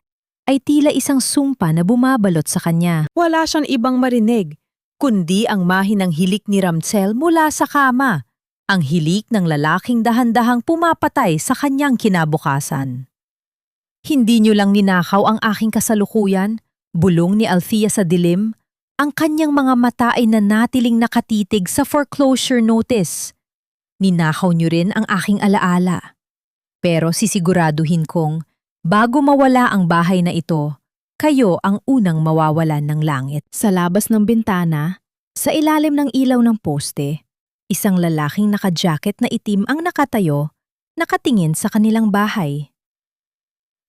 ay tila isang sumpa na bumabalot sa kanya. Wala siyang ibang marinig, kundi ang mahinang hilik ni Ramsel mula sa kama. Ang hilik ng lalaking dahan-dahang pumapatay sa kanyang kinabukasan. Hindi niyo lang ninakaw ang aking kasalukuyan, bulong ni Althea sa dilim. Ang kanyang mga mata ay nanatiling nakatitig sa foreclosure notice. Ninakaw niyo rin ang aking alaala. Pero sisiguraduhin kong, bago mawala ang bahay na ito, kayo ang unang mawawalan ng langit. Sa labas ng bintana, sa ilalim ng ilaw ng poste, isang lalaking naka-jacket na itim ang nakatayo, nakatingin sa kanilang bahay.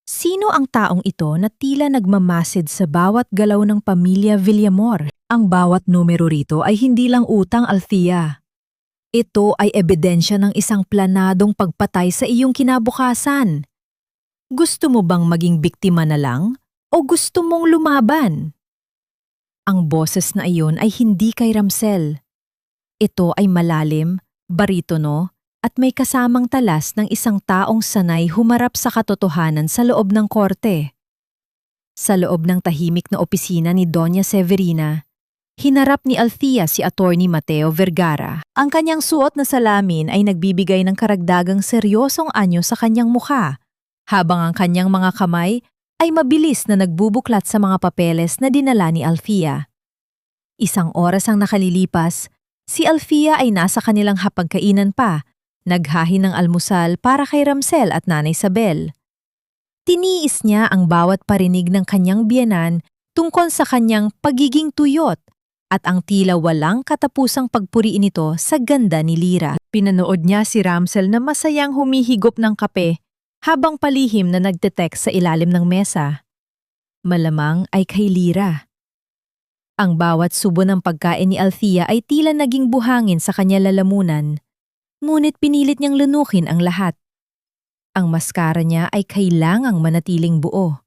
Sino ang taong ito na tila nagmamasid sa bawat galaw ng pamilya Villamor? Ang bawat numero rito ay hindi lang utang, Althea. Ito ay ebidensya ng isang planadong pagpatay sa iyong kinabukasan. Gusto mo bang maging biktima na lang o gusto mong lumaban? Ang boses na iyon ay hindi kay Ramsel. Ito ay malalim, baritono, at may kasamang talas ng isang taong sanay humarap sa katotohanan sa loob ng korte. Sa loob ng tahimik na opisina ni Doña Severina, hinarap ni Althea si Attorney Mateo Vergara. Ang kanyang suot na salamin ay nagbibigay ng karagdagang seryosong anyo sa kanyang mukha, habang ang kanyang mga kamay ay mabilis na nagbubuklat sa mga papeles na dinala ni Althea. Isang oras ang nakalilipas, si Althea ay nasa kanilang hapagkainan pa, naghahin ng almusal para kay Ramsel at Nanay Isabel. Tiniis niya ang bawat parinig ng kanyang biyenan tungkol sa kanyang pagiging tuyot at ang tila walang katapusang pagpuriin nito sa ganda ni Lyra. Pinanood niya si Ramsel na masayang humihigop ng kape habang palihim na nagte-text sa ilalim ng mesa. Malamang ay kay Lyra. Ang bawat subo ng pagkain ni Althea ay tila naging buhangin sa kanya lalamunan, ngunit pinilit niyang lunukin ang lahat. Ang maskara niya ay kailangang manatiling buo.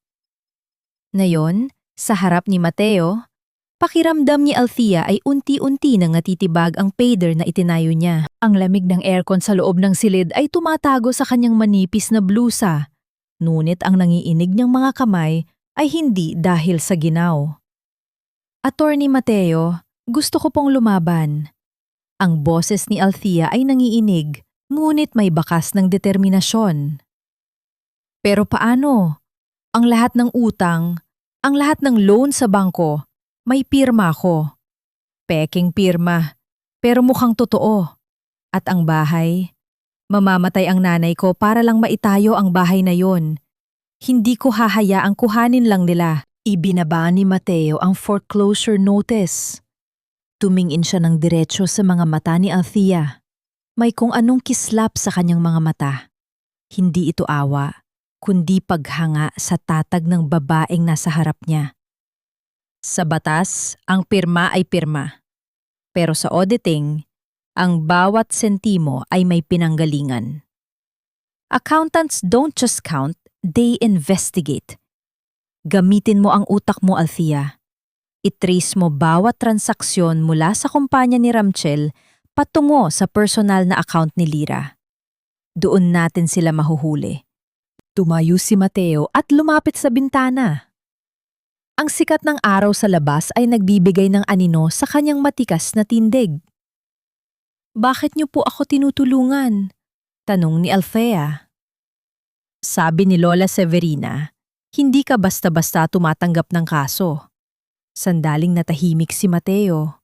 Ngayon, sa harap ni Mateo, pakiramdam ni Althea ay unti-unti nang natitibag ang pader na itinayo niya. Ang lamig ng aircon sa loob ng silid ay tumatago sa kanyang manipis na blusa, ngunit ang nangiinig niyang mga kamay ay hindi dahil sa ginaw. Attorney Mateo, gusto ko pong lumaban. Ang boses ni Althea ay nangiinig, ngunit may bakas ng determinasyon. Pero paano? Ang lahat ng utang, ang lahat ng loan sa bangko, may pirma ko. Peking pirma, pero mukhang totoo. At ang bahay, mamamatay ang nanay ko para lang maitayo ang bahay na yon. Hindi ko hahayaang kuhanin lang nila. Ibinaba ni Mateo ang foreclosure notice. Tumingin siya ng diretso sa mga mata ni Althea. May kung anong kislap sa kanyang mga mata. Hindi ito awa, kundi paghanga sa tatag ng babaeng nasa harap niya. Sa batas, ang pirma ay pirma. Pero sa auditing, ang bawat sentimo ay may pinanggalingan. Accountants don't just count, they investigate. Gamitin mo ang utak mo, Althea. I-trace mo bawat transaksyon mula sa kumpanya ni Ramchel patungo sa personal na account ni Lyra. Doon natin sila mahuhuli. Tumayo si Mateo at lumapit sa bintana. Ang sikat ng araw sa labas ay nagbibigay ng anino sa kanyang matikas na tindig. Bakit niyo po ako tinutulungan? Tanong ni Althea. Sabi ni Lola Severina, hindi ka basta-basta tumatanggap ng kaso. Sandaling natahimik si Mateo.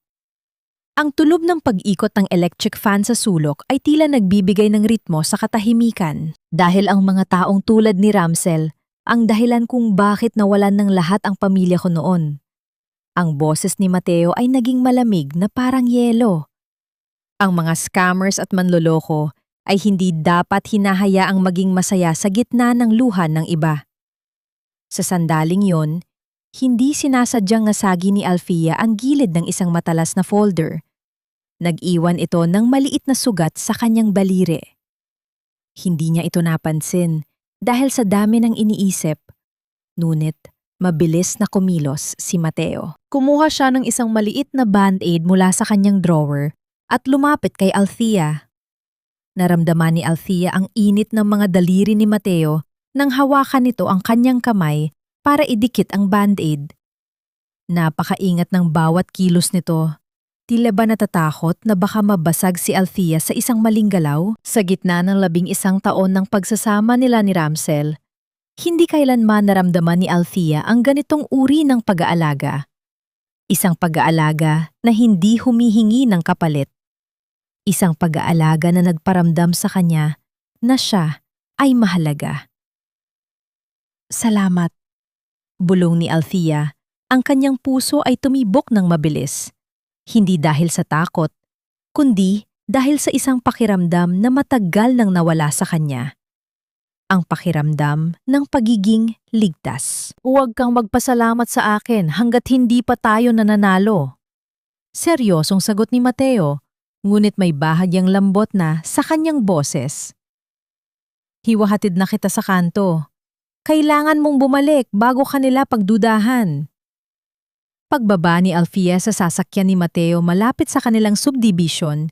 Ang tulob ng pag-ikot ng electric fan sa sulok ay tila nagbibigay ng ritmo sa katahimikan. Dahil ang mga taong tulad ni Ramsel, ang dahilan kung bakit nawalan ng lahat ang pamilya ko noon. Ang boses ni Mateo ay naging malamig na parang yelo. Ang mga scammers at manloloko ay hindi dapat hinahayaang maging masaya sa gitna ng luha ng iba. Sa sandaling yon, hindi sinasadyang nasagi ni Althea ang gilid ng isang matalas na folder. Nag-iwan ito ng maliit na sugat sa kanyang balire. Hindi niya ito napansin dahil sa dami ng iniisip. Ngunit, mabilis na kumilos si Mateo. Kumuha siya ng isang maliit na band-aid mula sa kanyang drawer at lumapit kay Althea. Naramdaman ni Althea ang init ng mga daliri ni Mateo nang hawakan nito ang kanyang kamay para idikit ang band-aid. Napakaingat ng bawat kilos nito, Tila ba natatakot na baka mabasag si Althea sa isang maling galaw? Sa gitna ng 11 taon ng pagsasama nila ni Ramsel, hindi kailanman naramdaman ni Althea ang ganitong uri ng pag-aalaga. Isang pag-aalaga na hindi humihingi ng kapalit. Isang pag-aalaga na nagparamdam sa kanya na siya ay mahalaga. Salamat. Bulong ni Althea, ang kanyang puso ay tumibok ng mabilis. Hindi dahil sa takot, kundi dahil sa isang pakiramdam na matagal nang nawala sa kanya. Ang pakiramdam ng pagiging ligtas. Huwag kang magpasalamat sa akin hanggat hindi pa tayo nananalo. Seryosong sagot ni Mateo, ngunit may bahagyang lambot na sa kanyang boses. Hiwahatid na kita sa kanto. Kailangan mong bumalik bago kanila pagdudahan. Pagbaba ni Althea sa sasakyan ni Mateo malapit sa kanilang subdivision,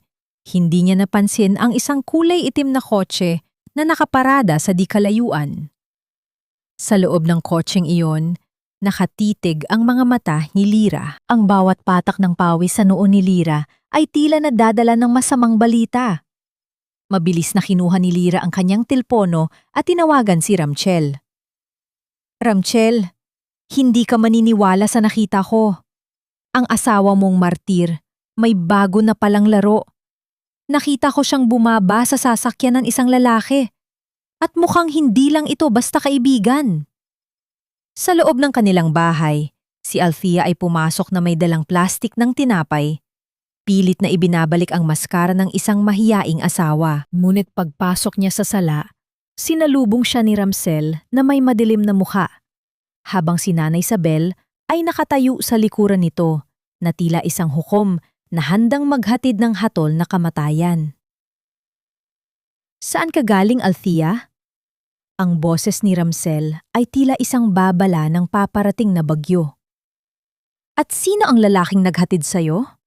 hindi niya napansin ang isang kulay itim na kotse na nakaparada sa di kalayuan. Sa loob ng kotseng iyon, nakatitig ang mga mata ni Lyra. Ang bawat patak ng pawis sa noo ni Lyra ay tila nadadala ng masamang balita. Mabilis na kinuha ni Lyra ang kanyang tilpono at tinawagan si Ramchel. Ramchel, hindi ka maniniwala sa nakita ko. Ang asawa mong martir, may bago na palang laro. Nakita ko siyang bumaba sa sasakyan ng isang lalaki. At mukhang hindi lang ito basta kaibigan. Sa loob ng kanilang bahay, si Althea ay pumasok na may dalang plastik ng tinapay. Pilit na ibinabalik ang maskara ng isang mahiyaing asawa. Ngunit pagpasok niya sa sala, sinalubong siya ni Ramsel na may madilim na mukha. Habang si Nanay Isabel ay nakatayo sa likuran nito na tila isang hukom na handang maghatid ng hatol na kamatayan. Saan ka galing, Althea? Ang boses ni Ramsel ay tila isang babala ng paparating na bagyo. At sino ang lalaking naghatid sa'yo?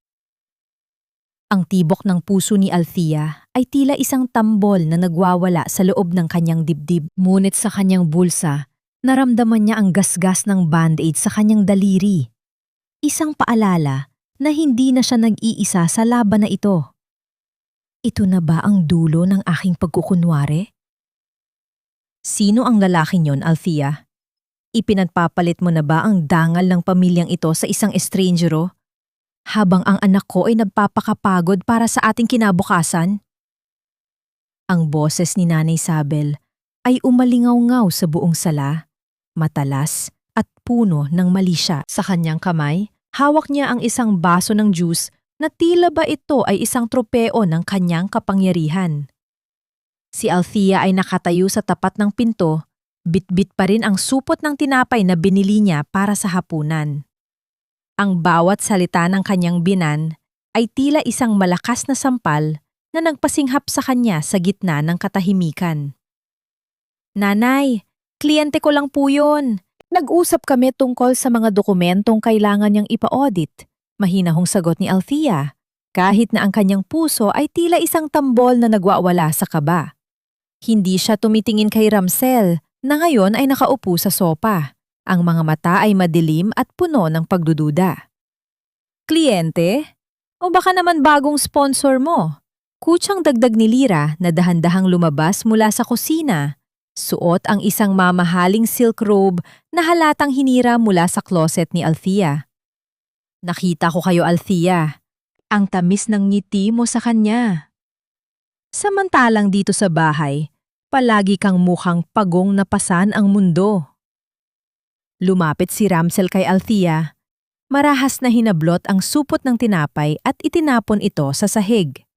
Ang tibok ng puso ni Althea ay tila isang tambol na nagwawala sa loob ng kanyang dibdib. Ngunit sa kanyang bulsa, naramdaman niya ang gasgas ng band-aid sa kanyang daliri. Isang paalala na hindi na siya nag-iisa sa laban na ito. Ito na ba ang dulo ng aking pagkukunwari? Sino ang lalaking yon, Althea? Ipinagpapalit mo na ba ang dangal ng pamilyang ito sa isang estrangero? Habang ang anak ko ay nagpapakapagod para sa ating kinabukasan? Ang boses ni Nanay Isabel ay umalingaw-ngaw sa buong sala, matalas at puno ng malisya. Sa kanyang kamay, hawak niya ang isang baso ng juice na tila ba ito ay isang tropeo ng kanyang kapangyarihan. Si Althea ay nakatayo sa tapat ng pinto, bitbit pa rin ang supot ng tinapay na binili niya para sa hapunan. Ang bawat salita ng kanyang binan ay tila isang malakas na sampal na nagpasinghap sa kanya sa gitna ng katahimikan. Nanay, kliyente ko lang po yun. Nag-usap kami tungkol sa mga dokumentong kailangan niyang ipa-audit. Mahinahong sagot ni Althea, kahit na ang kanyang puso ay tila isang tambol na nagwawala sa kaba. Hindi siya tumitingin kay Ramsel na ngayon ay nakaupo sa sopa. Ang mga mata ay madilim at puno ng pagdududa. Kliyente? O baka naman bagong sponsor mo? Kutsang dagdag ni Lyra na dahan-dahang lumabas mula sa kusina. Suot ang isang mamahaling silk robe na halatang hinira mula sa closet ni Althea. Nakita ko kayo, Althea. Ang tamis ng ngiti mo sa kanya. Samantalang dito sa bahay, palagi kang mukhang pagong napasan ang mundo. Lumapit si Ramsel kay Althea. Marahas na hinablot ang supot ng tinapay at itinapon ito sa sahig.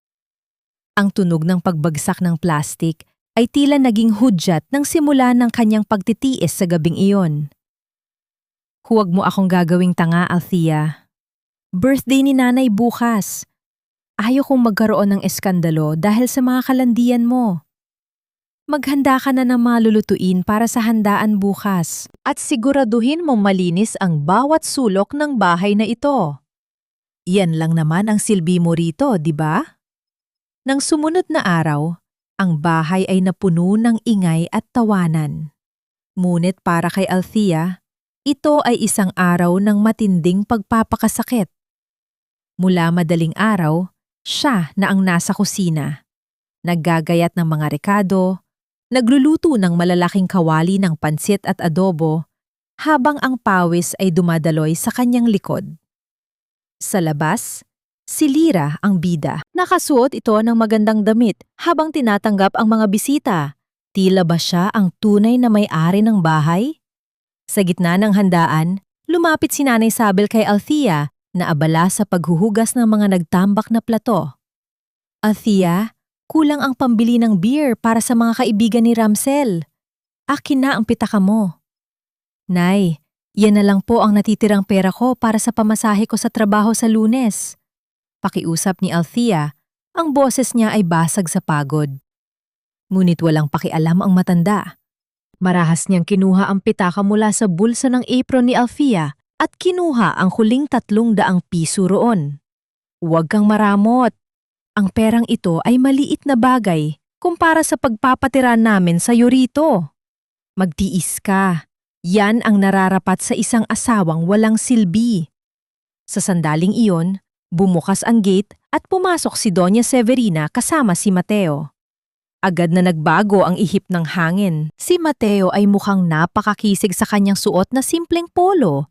Ang tunog ng pagbagsak ng plastik ay tila naging hudyat ng simula ng kanyang pagtitiis sa gabing iyon. Huwag mo akong gagawing tanga, Althea. Birthday ni Nanay bukas. Ayaw kong magkaroon ng eskandalo dahil sa mga kalandian mo. Maghanda ka na ng mga lulutuin para sa handaan bukas at siguraduhin mong malinis ang bawat sulok ng bahay na ito. Yan lang naman ang silbi mo rito, di ba? Nang sumunod na araw, ang bahay ay napuno ng ingay at tawanan. Ngunit para kay Althea, ito ay isang araw ng matinding pagpapakasakit. Mula madaling araw, siya na ang nasa kusina. Naggagayat ng mga rekado, nagluluto ng malalaking kawali ng pansit at adobo, habang ang pawis ay dumadaloy sa kanyang likod. Sa labas, si Lira ang bida. Nakasuot ito ng magandang damit habang tinatanggap ang mga bisita. Tila ba siya ang tunay na may-ari ng bahay? Sa gitna ng handaan, lumapit si Nanay Sabel kay Althea na abala sa paghuhugas ng mga nagtambak na plato. Althea, kulang ang pambili ng beer para sa mga kaibigan ni Ramsel. Akin na ang pitaka mo. Nay, yan na lang po ang natitirang pera ko para sa pamasahe ko sa trabaho sa Lunes. Pakiusap ni Althea, ang boses niya ay basag sa pagod. Ngunit walang pakialam ang matanda. Marahas niyang kinuha ang pitaka mula sa bulsa ng apron ni Althea at kinuha ang huling 300 piso roon. Huwag kang maramot. Ang perang ito ay maliit na bagay kumpara sa pagpapatira namin sa rito. Magtiis ka. Yan ang nararapat sa isang asawang walang silbi. Sa sandaling iyon, bumukas ang gate at pumasok si Doña Severina kasama si Mateo. Agad na nagbago ang ihip ng hangin. Si Mateo ay mukhang napakakisig sa kanyang suot na simpleng polo.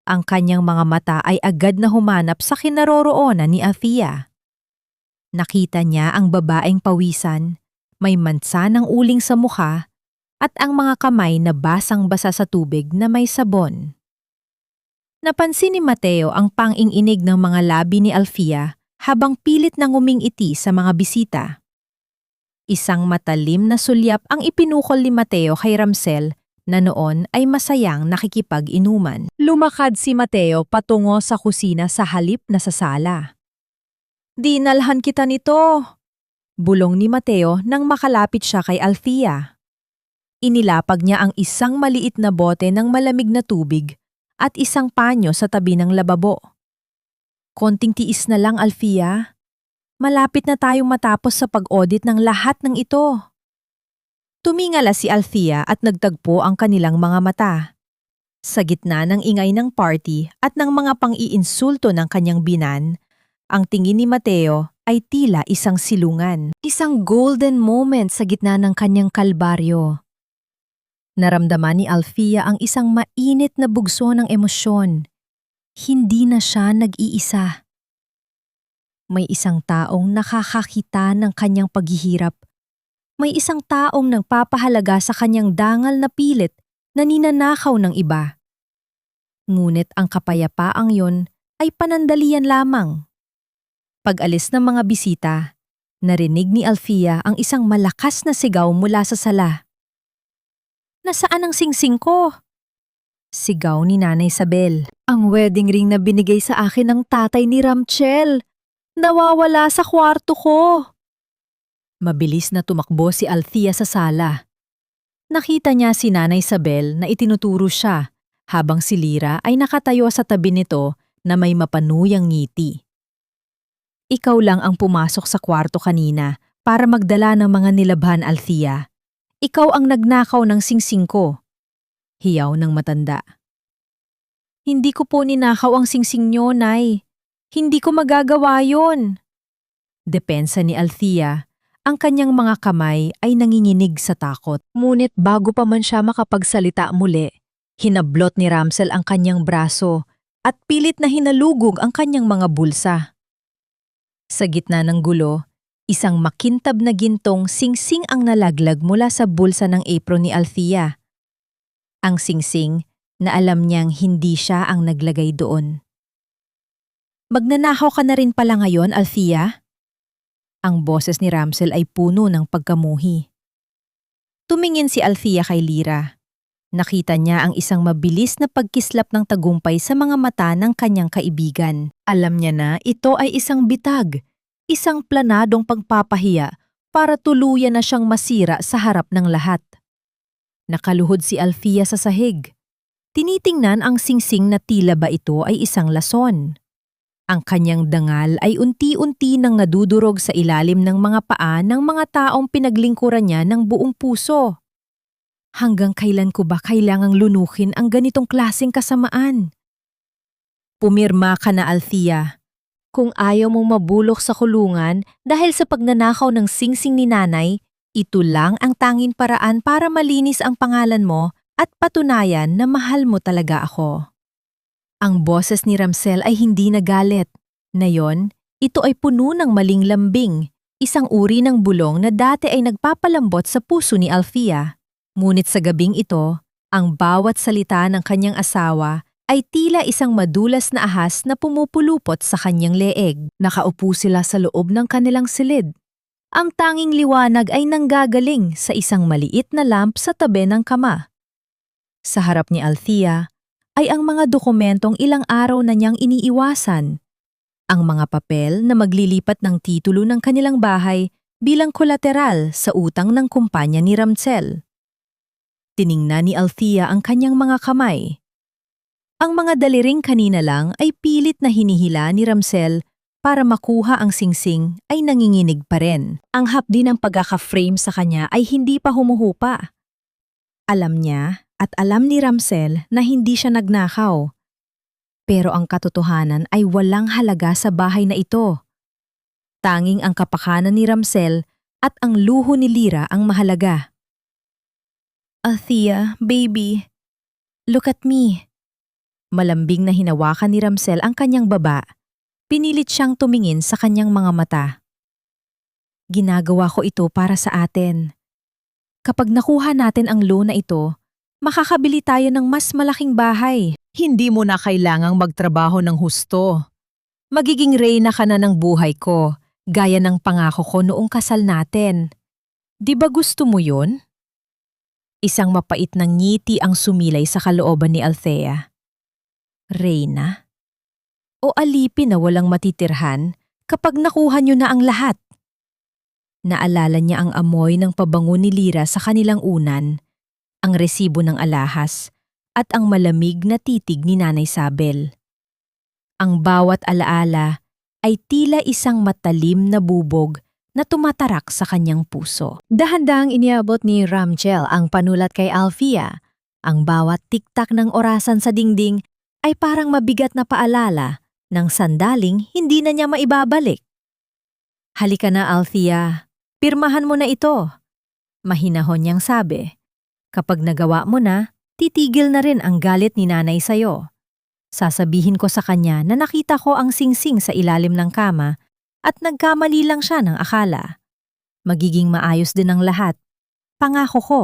Ang kanyang mga mata ay agad na humanap sa kinaroroonan ni Althea. Nakita niya ang babaeng pawisan, may mansa ng uling sa mukha, at ang mga kamay na basang-basa sa tubig na may sabon. Napansin ni Mateo ang pang-inginig ng mga labi ni Althea habang pilit nang umingiti sa mga bisita. Isang matalim na sulyap ang ipinukol ni Mateo kay Ramsel na noon ay masayang nakikipag-inuman. Lumakad si Mateo patungo sa kusina sa halip na sa sala. Dinalhan kita nito, bulong ni Mateo nang makalapit siya kay Althea. Inilapag niya ang isang maliit na bote ng malamig na tubig at isang panyo sa tabi ng lababo. Konting tiis na lang, Althea. Malapit na tayong matapos sa pag-audit ng lahat ng ito. Tumingala si Althea at nagtagpo ang kanilang mga mata. Sa gitna ng ingay ng party at ng mga pang-iinsulto ng kanyang binan, ang tingin ni Mateo ay tila isang silungan. Isang golden moment sa gitna ng kanyang kalbaryo. Naramdaman ni Althea ang isang mainit na bugso ng emosyon. Hindi na siya nag-iisa. May isang taong nakakakita ng kanyang paghihirap. May isang taong nagpapahalaga sa kanyang dangal na pilit na ninanakaw ng iba. Ngunit ang kapayapaang yon ay panandalian lamang. Pag-alis ng mga bisita, narinig ni Althea ang isang malakas na sigaw mula sa sala. Nasaan ang singsing ko? Sigaw ni Nanay Sabel. Ang wedding ring na binigay sa akin ng tatay ni Ramchel. Nawawala sa kwarto ko. Mabilis na tumakbo si Althea sa sala. Nakita niya si Nanay Sabel na itinuturo siya habang si Lira ay nakatayo sa tabi nito na may mapanuyang ngiti. Ikaw lang ang pumasok sa kwarto kanina para magdala ng mga nilabhan, Althea. Ikaw ang nagnakaw ng singsing ko. Hiyaw ng matanda. Hindi ko po ninakaw ang singsing niyo, Nay. Hindi ko magagawa yon. Depensa ni Althea. Ang kanyang mga kamay ay nanginginig sa takot. Ngunit bago pa man siya makapagsalita muli, hinablot ni Ramsel ang kanyang braso at pilit na hinalugog ang kanyang mga bulsa. Sa gitna ng gulo, isang makintab na gintong singsing ang nalaglag mula sa bulsa ng apron ni Althea. Ang singsing na alam niyang hindi siya ang naglagay doon. Magnanakaw ka na rin pala ngayon, Althea? Ang boses ni Ramsel ay puno ng pagkamuhi. Tumingin si Althea kay Lira. Nakita niya ang isang mabilis na pagkislap ng tagumpay sa mga mata ng kanyang kaibigan. Alam niya na ito ay isang bitag, isang planadong pagpapahiya para tuluyan na siyang masira sa harap ng lahat. Nakaluhod si Althea sa sahig. Tinitingnan ang singsing na tila ba ito ay isang lason. Ang kanyang dangal ay unti-unti nang nadudurog sa ilalim ng mga paa ng mga taong pinaglingkuran niya ng buong puso. Hanggang kailan ko ba kailangang lunukin ang ganitong klaseng kasamaan? Pumirma ka na, Althea. Kung ayaw mong mabulok sa kulungan dahil sa pagnanakaw ng singsing ni nanay, ito lang ang tanging paraan para malinis ang pangalan mo at patunayan na mahal mo talaga ako. Ang boses ni Ramsel ay hindi nagalit. Ngayon, ito ay puno ng maling lambing, isang uri ng bulong na dati ay nagpapalambot sa puso ni Alfia. Ngunit sa gabing ito, ang bawat salita ng kanyang asawa ay tila isang madulas na ahas na pumupulupot sa kanyang leeg. Nakaupo sila sa loob ng kanilang silid. Ang tanging liwanag ay nanggagaling sa isang maliit na lamp sa tabi ng kama. Sa harap ni Althea ay ang mga dokumentong ilang araw na niyang iniiwasan. Ang mga papel na maglilipat ng titulo ng kanilang bahay bilang kolateral sa utang ng kumpanya ni Ramsel. Tiningnan ni Althea ang kanyang mga kamay. Ang mga daliring kanina lang ay pilit na hinihila ni Ramsel para makuha ang singsing ay nanginginig pa rin. Ang hapdi ng pagkaka-frame sa kanya ay hindi pa humuhupa. Alam niya at alam ni Ramsel na hindi siya nagnakaw. Pero ang katotohanan ay walang halaga sa bahay na ito. Tanging ang kapakanan ni Ramsel at ang luho ni Lyra ang mahalaga. Althea, baby, look at me. Malambing na hinawakan ni Ramsel ang kanyang baba. Pinilit siyang tumingin sa kanyang mga mata. Ginagawa ko ito para sa atin. Kapag nakuha natin ang loan na ito, makakabili tayo ng mas malaking bahay. Hindi mo na kailangang magtrabaho ng husto. Magiging reyna ka na ng buhay ko, gaya ng pangako ko noong kasal natin. Di ba gusto mo yun? Isang mapait na ngiti ang sumilay sa kalooban ni Althea. Reyna? O alipin na walang matitirhan kapag nakuha niyo na ang lahat? Naalala niya ang amoy ng pabango ni Lyra sa kanilang unan, ang resibo ng alahas, at ang malamig na titig ni Nanay Sabel. Ang bawat alaala ay tila isang matalim na bubog na tumatarak sa kanyang puso. Dahan-dahang iniabot ni Ramsel ang panulat kay Althea. Ang bawat tiktak ng orasan sa dingding ay parang mabigat na paalala ng sandaling hindi na niya maibabalik. Halika na, Althea. Pirmahan mo na ito. Mahinahon niyang sabi. Kapag nagawa mo na, titigil na rin ang galit ni nanay sayo. Sasabihin ko sa kanya na nakita ko ang singsing sa ilalim ng kama at nagkamali lang siya ng akala. Magiging maayos din ang lahat. Pangako ko.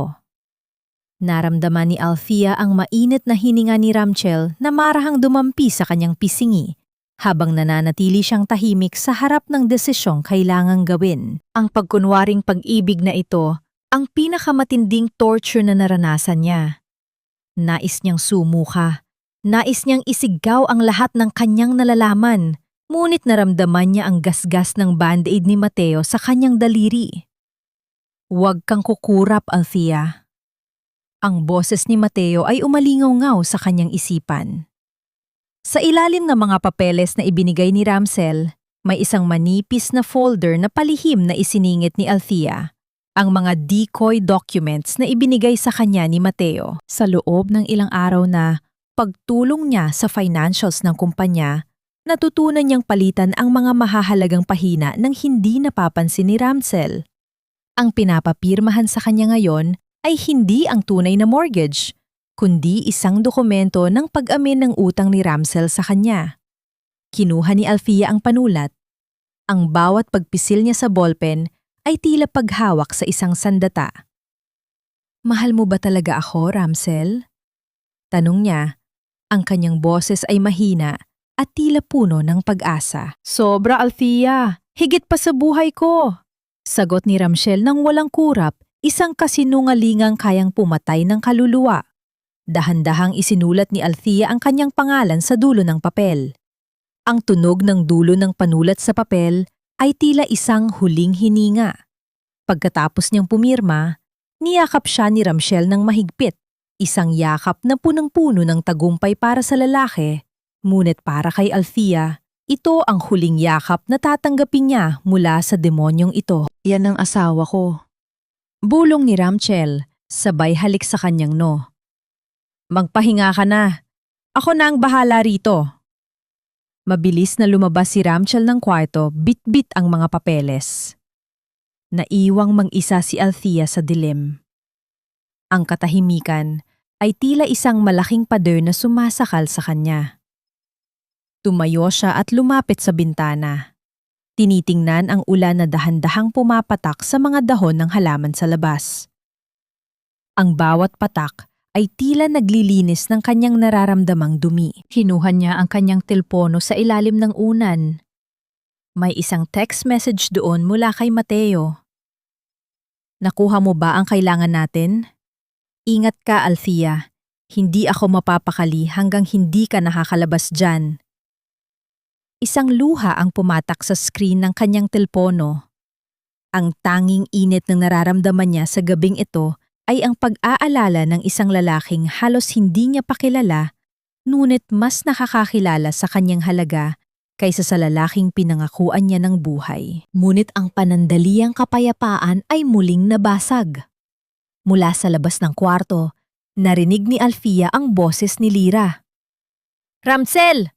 Naramdaman ni Althea ang mainit na hininga ni Ramsel na marahang dumampi sa kanyang pisingi habang nananatili siyang tahimik sa harap ng desisyong kailangang gawin. Ang pagkunwaring pag-ibig na ito ang pinakamatinding torture na naranasan niya. Nais niyang sumuka. Nais niyang isigaw ang lahat ng kanyang nalalaman, ngunit naramdaman niya ang gasgas ng band-aid ni Mateo sa kanyang daliri. Huwag kang kukurap, Althea. Ang boses ni Mateo ay umalingaw-ngaw sa kanyang isipan. Sa ilalim ng mga papeles na ibinigay ni Ramsel, may isang manipis na folder na palihim na isiningit ni Althea. Ang mga decoy documents na ibinigay sa kanya ni Mateo. Sa loob ng ilang araw na pagtulong niya sa financials ng kumpanya, natutunan niyang palitan ang mga mahahalagang pahina ng hindi napapansin ni Ramsel. Ang pinapapirmahan sa kanya ngayon ay hindi ang tunay na mortgage, kundi isang dokumento ng pag-amin ng utang ni Ramsel sa kanya. Kinuha ni Althea ang panulat. Ang bawat pagpisil niya sa ballpen ay tila paghawak sa isang sandata. Mahal mo ba talaga ako, Ramsel? Tanong niya. Ang kanyang boses ay mahina at tila puno ng pag-asa. Sobra, Althea. Higit pa sa buhay ko. Sagot ni Ramsel nang walang kurap, isang kasinungalingang kayang pumatay ng kaluluwa. Dahan-dahang isinulat ni Althea ang kanyang pangalan sa dulo ng papel. Ang tunog ng dulo ng panulat sa papel ay tila isang huling hininga. Pagkatapos niyang pumirma, niyakap siya ni Ramsel ng mahigpit, isang yakap na punang-puno ng tagumpay para sa lalaki, ngunit para kay Althea, ito ang huling yakap na tatanggapin niya mula sa demonyong ito. Yan ang asawa ko. Bulong ni Ramsel, sabay halik sa kanyang no. Magpahinga ka na. Ako na ang bahala rito. Mabilis na lumabas si Ramchel ng kwarto, bit-bit ang mga papeles. Naiwang mag-isa si Althea sa dilim. Ang katahimikan ay tila isang malaking pader na sumasakal sa kanya. Tumayo siya at lumapit sa bintana. Tinitingnan ang ulan na dahan-dahang pumapatak sa mga dahon ng halaman sa labas. Ang bawat patak ay tila naglilinis ng kanyang nararamdamang dumi. Kinuha niya ang kanyang telpono sa ilalim ng unan. May isang text message doon mula kay Mateo. Nakuha mo ba ang kailangan natin? Ingat ka, Althea. Hindi ako mapapakali hanggang hindi ka nakakalabas dyan. Isang luha ang pumatak sa screen ng kanyang telpono. Ang tanging init ng nararamdaman niya sa gabing ito ay ang pag-aalala ng isang lalaking halos hindi niya pakilala, ngunit mas nakakakilala sa kanyang halaga kaysa sa lalaking pinangakuan niya ng buhay. Ngunit ang panandaliang kapayapaan ay muling nabasag. Mula sa labas ng kwarto, narinig ni Althea ang boses ni Lyra. Ramsel!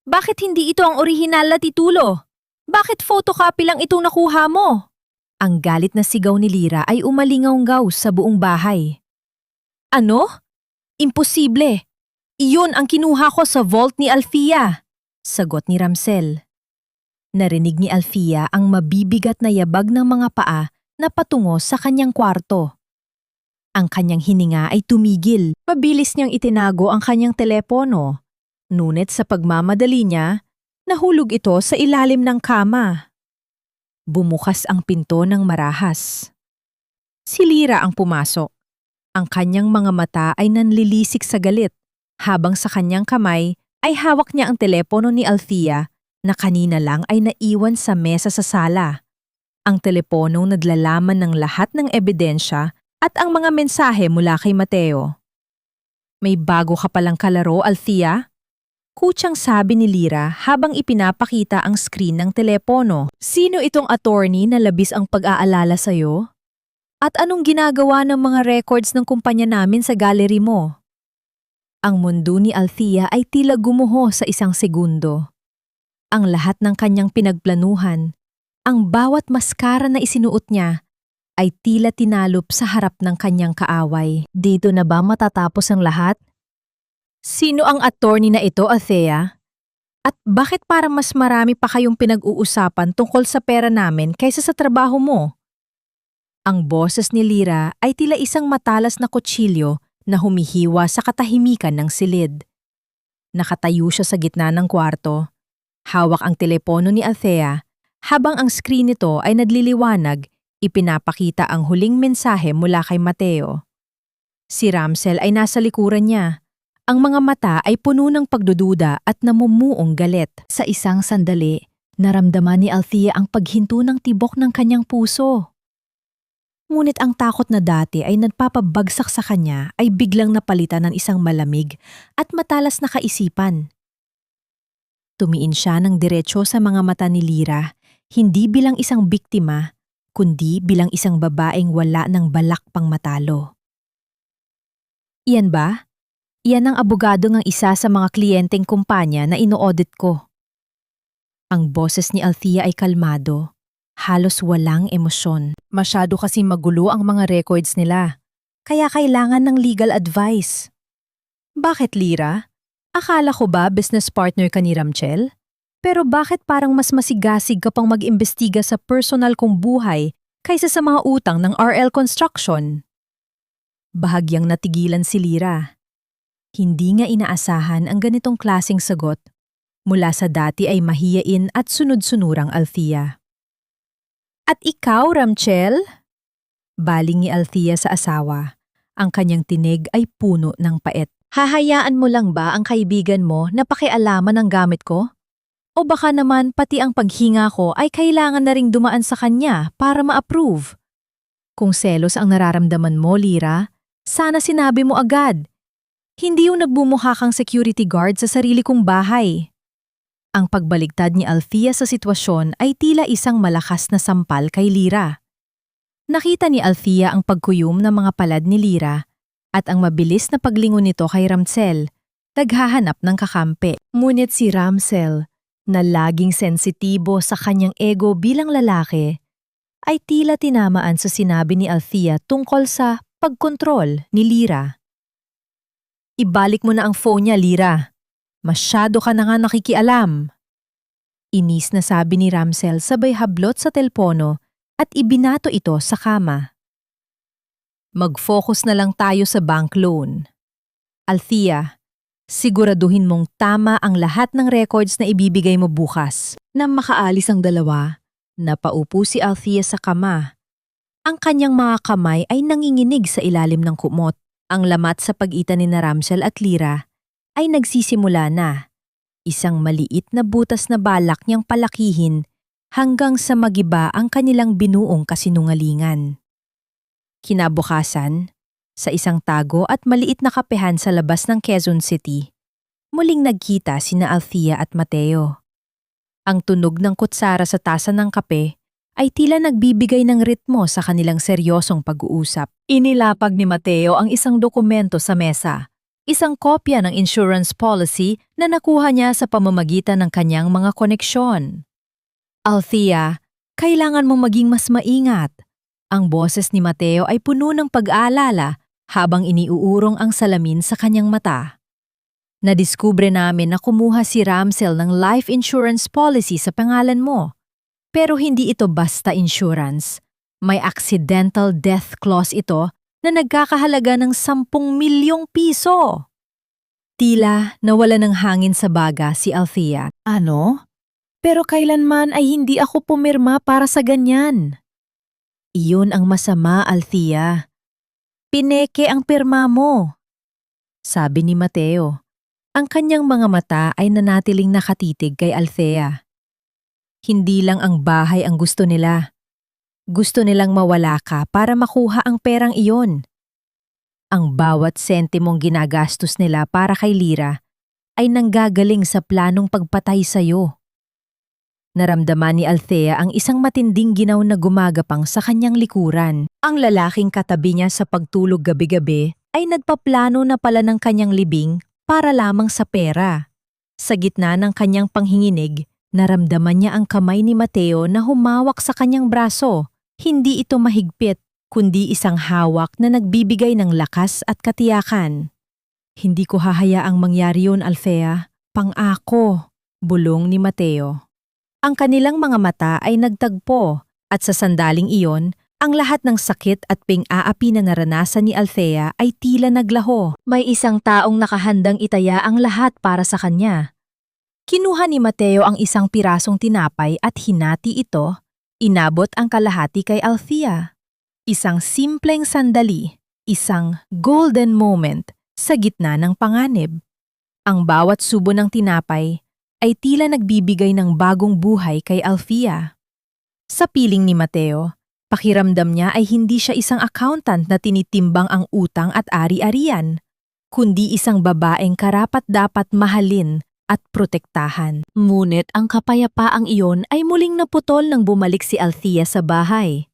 Bakit hindi ito ang orihinal na titulo? Bakit photocopy lang itong nakuha mo? Ang galit na sigaw ni Lyra ay umalingaw-ngaw sa buong bahay. Ano? Imposible! Iyon ang kinuha ko sa vault ni Althea, sagot ni Ramsel. Narinig ni Althea ang mabibigat na yabag ng mga paa na patungo sa kanyang kwarto. Ang kanyang hininga ay tumigil. Mabilis niyang itinago ang kanyang telepono. Ngunit sa pagmamadali niya, nahulog ito sa ilalim ng kama. Bumukas ang pinto ng marahas. Si Lyra ang pumasok. Ang kanyang mga mata ay nanlilisik sa galit, habang sa kanyang kamay ay hawak niya ang telepono ni Althea na kanina lang ay naiwan sa mesa sa sala. Ang teleponong naglalaman ng lahat ng ebidensya at ang mga mensahe mula kay Mateo. May bago ka palang kalaro, Althea? Kutsang sabi ni Lyra habang ipinapakita ang screen ng telepono. Sino itong attorney na labis ang pag-aalala sa'yo? At anong ginagawa ng mga records ng kumpanya namin sa gallery mo? Ang mundo ni Althea ay tila gumuho sa isang segundo. Ang lahat ng kanyang pinagplanuhan, ang bawat maskara na isinuot niya, ay tila tinalop sa harap ng kanyang kaaway. Dito na ba matatapos ang lahat? Sino ang attorney na ito, Althea? At bakit parang mas marami pa kayong pinag-uusapan tungkol sa pera namin kaysa sa trabaho mo? Ang boses ni Lyra ay tila isang matalas na kutsilyo na humihiwa sa katahimikan ng silid. Nakatayo siya sa gitna ng kwarto. Hawak ang telepono ni Althea, habang ang screen nito ay nagliliwanag, ipinapakita ang huling mensahe mula kay Mateo. Si Ramsel ay nasa likuran niya. Ang mga mata ay puno ng pagdududa at namumuong galit. Sa isang sandali, naramdaman ni Althea ang paghinto ng tibok ng kanyang puso. Ngunit ang takot na dati ay nagpapabagsak sa kanya ay biglang napalitan ng isang malamig at matalas na kaisipan. Tumiin siya ng diretso sa mga mata ni Lyra, hindi bilang isang biktima, kundi bilang isang babaeng wala ng balak pang matalo. Iyan ba? Iyan ang abogado ng isa sa mga kliyenteng kumpanya na ino-audit ko. Ang boses ni Althea ay kalmado, halos walang emosyon. Masyado kasi magulo ang mga records nila, kaya kailangan ng legal advice. Bakit, Lyra? Akala ko ba business partner ka ni Ramchel? Pero bakit parang mas masigasig ka pang mag-imbestiga sa personal kong buhay kaysa sa mga utang ng RL Construction? Bahagyang natigilan si Lyra. Hindi nga inaasahan ang ganitong klaseng sagot. Mula sa dati ay mahiyain at sunod-sunurang Althea. At ikaw, Ramchel? Baling ni Althea sa asawa. Ang kanyang tinig ay puno ng pait. Hahayaan mo lang ba ang kaibigan mo na pakialaman ang gamit ko? O baka naman pati ang paghinga ko ay kailangan na ring dumaan sa kanya para ma-approve? Kung selos ang nararamdaman mo, Lyra, sana sinabi mo agad. Hindi yung nagbumukha kang security guard sa sarili kong bahay. Ang pagbaligtad ni Althea sa sitwasyon ay tila isang malakas na sampal kay Lyra. Nakita ni Althea ang pagkuyom ng mga palad ni Lyra at ang mabilis na paglingon nito kay Ramsel, naghahanap ng kakampi. Ngunit si Ramsel, na laging sensitibo sa kanyang ego bilang lalaki, ay tila tinamaan sa sinabi ni Althea tungkol sa pagkontrol ni Lyra. Ibalik mo na ang phone niya, Lyra. Masyado ka na nga nakikialam. Inis na sabi ni Ramsel sabay hablot sa telpono at ibinato ito sa kama. Mag-focus na lang tayo sa bank loan. Althea, siguraduhin mong tama ang lahat ng records na ibibigay mo bukas. Nang makaalis ang dalawa, napaupo si Althea sa kama. Ang kanyang mga kamay ay nanginginig sa ilalim ng kumot. Ang lamat sa pagitan ni Ramsel at Lyra ay nagsisimula na. Isang maliit na butas na balak niyang palakihin hanggang sa magiba ang kanilang binuong kasinungalingan. Kinabukasan, sa isang tago at maliit na kapehan sa labas ng Quezon City, muling nagkita sina Althea at Mateo. Ang tunog ng kutsara sa tasa ng kape ay tila nagbibigay ng ritmo sa kanilang seryosong pag-uusap. Inilapag ni Mateo ang isang dokumento sa mesa, isang kopya ng insurance policy na nakuha niya sa pamamagitan ng kanyang mga koneksyon. Althea, kailangan mong maging mas maingat. Ang boses ni Mateo ay puno ng pag-aalala habang iniuurong ang salamin sa kanyang mata. Nadiskubre namin na kumuha si Ramsel ng life insurance policy sa pangalan mo. Pero hindi ito basta insurance. May accidental death clause ito na nagkakahalaga ng 10 milyong piso. Tila nawala ng hangin sa baga si Althea. Ano? Pero kailanman ay hindi ako pumirma para sa ganyan. Iyon ang masama, Althea. Pineke ang pirma mo. Sabi ni Mateo. Ang kanyang mga mata ay nanatiling nakatitig kay Althea. Hindi lang ang bahay ang gusto nila. Gusto nilang mawala ka para makuha ang perang iyon. Ang bawat sentimong ginagastos nila para kay Lyra ay nanggagaling sa planong pagpatay sa'yo. Naramdaman ni Althea ang isang matinding ginaw na gumagapang sa kanyang likuran. Ang lalaking katabi niya sa pagtulog gabi-gabi ay nagpaplano na pala ng kanyang libing para lamang sa pera. Sa gitna ng kanyang panghinginig, naramdaman niya ang kamay ni Mateo na humawak sa kanyang braso. Hindi ito mahigpit, kundi isang hawak na nagbibigay ng lakas at katiyakan. Hindi ko hahayaang mangyari yun, Althea. Pang-ako, bulong ni Mateo. Ang kanilang mga mata ay nagtagpo at sa sandaling iyon, ang lahat ng sakit at ping-aapi na naranasan ni Althea ay tila naglaho. May isang taong nakahandang itaya ang lahat para sa kanya. Kinuha ni Mateo ang isang pirasong tinapay at hinati ito, inabot ang kalahati kay Althea. Isang simpleng sandali, isang golden moment sa gitna ng panganib. Ang bawat subo ng tinapay ay tila nagbibigay ng bagong buhay kay Althea. Sa piling ni Mateo, pakiramdam niya ay hindi siya isang accountant na tinitimbang ang utang at ari-arian, kundi isang babaeng karapat-dapat mahalin at protektahan. Ngunit ang kapayapaang iyon ay muling naputol nang bumalik si Althea sa bahay.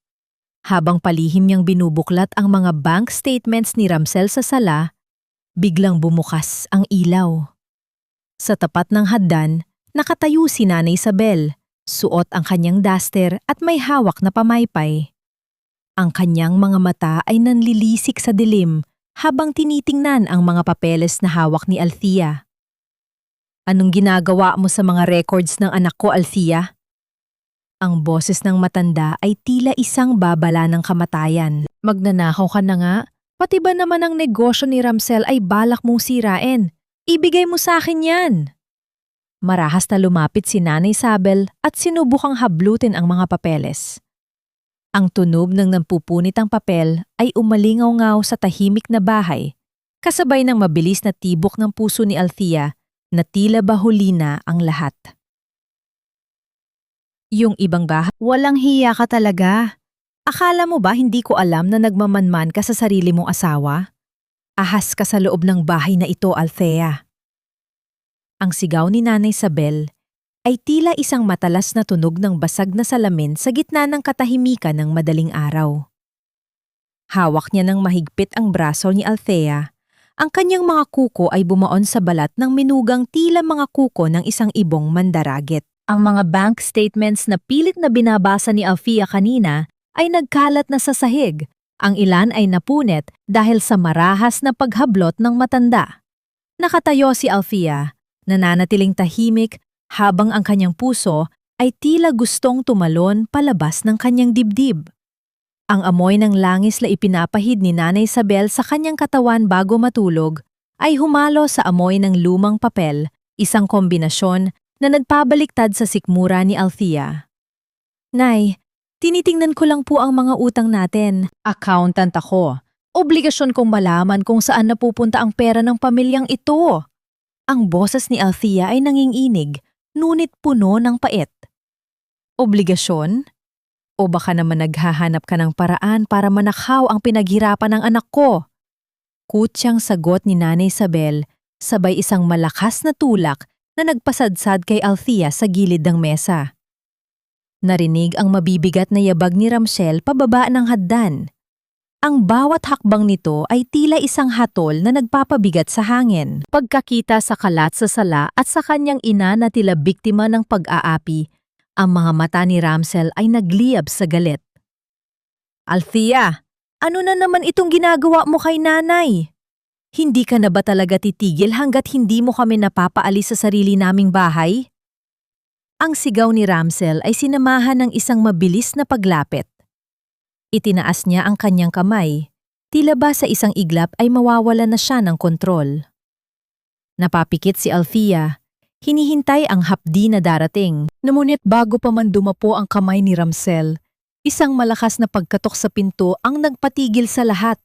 Habang palihim niyang binubuklat ang mga bank statements ni Ramsel sa sala, biglang bumukas ang ilaw. Sa tapat ng hagdan, nakatayo si Nanay Isabel, suot ang kanyang duster at may hawak na pamaypay. Ang kanyang mga mata ay nanlilisik sa dilim habang tinitingnan ang mga papeles na hawak ni Althea. Anong ginagawa mo sa mga records ng anak ko, Althea? Ang boses ng matanda ay tila isang babala ng kamatayan. Magnanakaw ka na nga, pati ba naman ang negosyo ni Ramsel ay balak mong sirain? Ibigay mo sa akin yan. Marahas na lumapit si Nanay Isabel at sinubukang hablutin ang mga papeles. Ang tunog ng nampupunit ang papel ay umalingaw-ngaw sa tahimik na bahay, kasabay ng mabilis na tibok ng puso ni Althea na tila bahulina ang lahat. Yung ibang bahay, walang hiya ka talaga. Akala mo ba hindi ko alam na nagmamanman ka sa sarili mong asawa? Ahas ka sa loob ng bahay na ito, Althea. Ang sigaw ni Nanay Isabel ay tila isang matalas na tunog ng basag na salamin sa gitna ng katahimikan ng madaling araw. Hawak niya ng mahigpit ang braso ni Althea Ang kanyang mga kuko ay bumaon sa balat ng minugang tila mga kuko ng isang ibong mandaragit. Ang mga bank statements na pilit na binabasa ni Alfia kanina ay nagkalat na sa sahig. Ang ilan ay napunit dahil sa marahas na paghablot ng matanda. Nakatayo si Alfia, nananatiling tahimik habang ang kanyang puso ay tila gustong tumalon palabas ng kanyang dibdib. Ang amoy ng langis na ipinapahid ni Nanay Isabel sa kanyang katawan bago matulog ay humalo sa amoy ng lumang papel, isang kombinasyon na nagpabaliktad sa sikmura ni Althea. Nay, tinitingnan ko lang po ang mga utang natin. Accountant ako. Obligasyon kong malaman kung saan napupunta ang pera ng pamilyang ito. Ang boses ni Althea ay nanginginig, ngunit puno ng pait. Obligasyon? O baka naman naghahanap ka ng paraan para manakaw ang pinaghirapan ng anak ko? Kutyang sagot ni Nanay Isabel, sabay isang malakas na tulak na nagpasadsad kay Althea sa gilid ng mesa. Narinig ang mabibigat na yabag ni Ramsel pababa ng hagdan. Ang bawat hakbang nito ay tila isang hatol na nagpapabigat sa hangin. Pagkakita sa kalat sa sala at sa kanyang ina na tila biktima ng pag-aapi, ang mga mata ni Ramsel ay nagliyab sa galit. Althea, ano na naman itong ginagawa mo kay nanay? Hindi ka na ba talaga titigil hanggat hindi mo kami napapaalis sa sarili naming bahay? Ang sigaw ni Ramsel ay sinamahan ng isang mabilis na paglapit. Itinaas niya ang kanyang kamay, tila ba sa isang iglap ay mawawala na siya ng kontrol. Napapikit si Althea, hinihintay ang hapdi na darating. Ngunit bago pa man dumapo ang kamay ni Ramsel, isang malakas na pagkatok sa pinto ang nagpatigil sa lahat.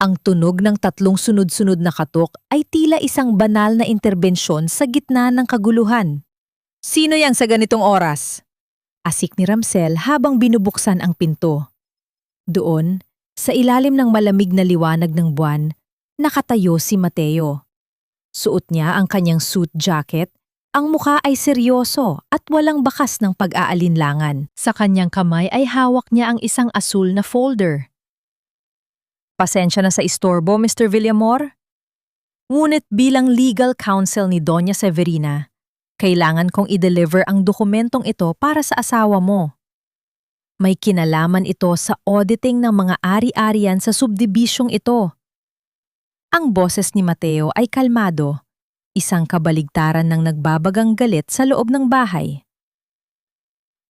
Ang tunog ng 3 sunod-sunod na katok ay tila isang banal na interbensyon sa gitna ng kaguluhan. Sino yan sa ganitong oras? Asik ni Ramsel habang binubuksan ang pinto. Doon, sa ilalim ng malamig na liwanag ng buwan, nakatayo si Mateo. Suot niya ang kanyang suit jacket, ang mukha ay seryoso at walang bakas ng pag-aalinlangan. Sa kanyang kamay ay hawak niya ang isang asul na folder. Pasensya na sa istorbo, Mr. Villamor. Ngunit bilang legal counsel ni Doña Severina, kailangan kong i-deliver ang dokumentong ito para sa asawa mo. May kinalaman ito sa auditing ng mga ari-arian sa subdibisyong ito. Ang boses ni Mateo ay kalmado, isang kabaligtaran ng nagbabagang galit sa loob ng bahay.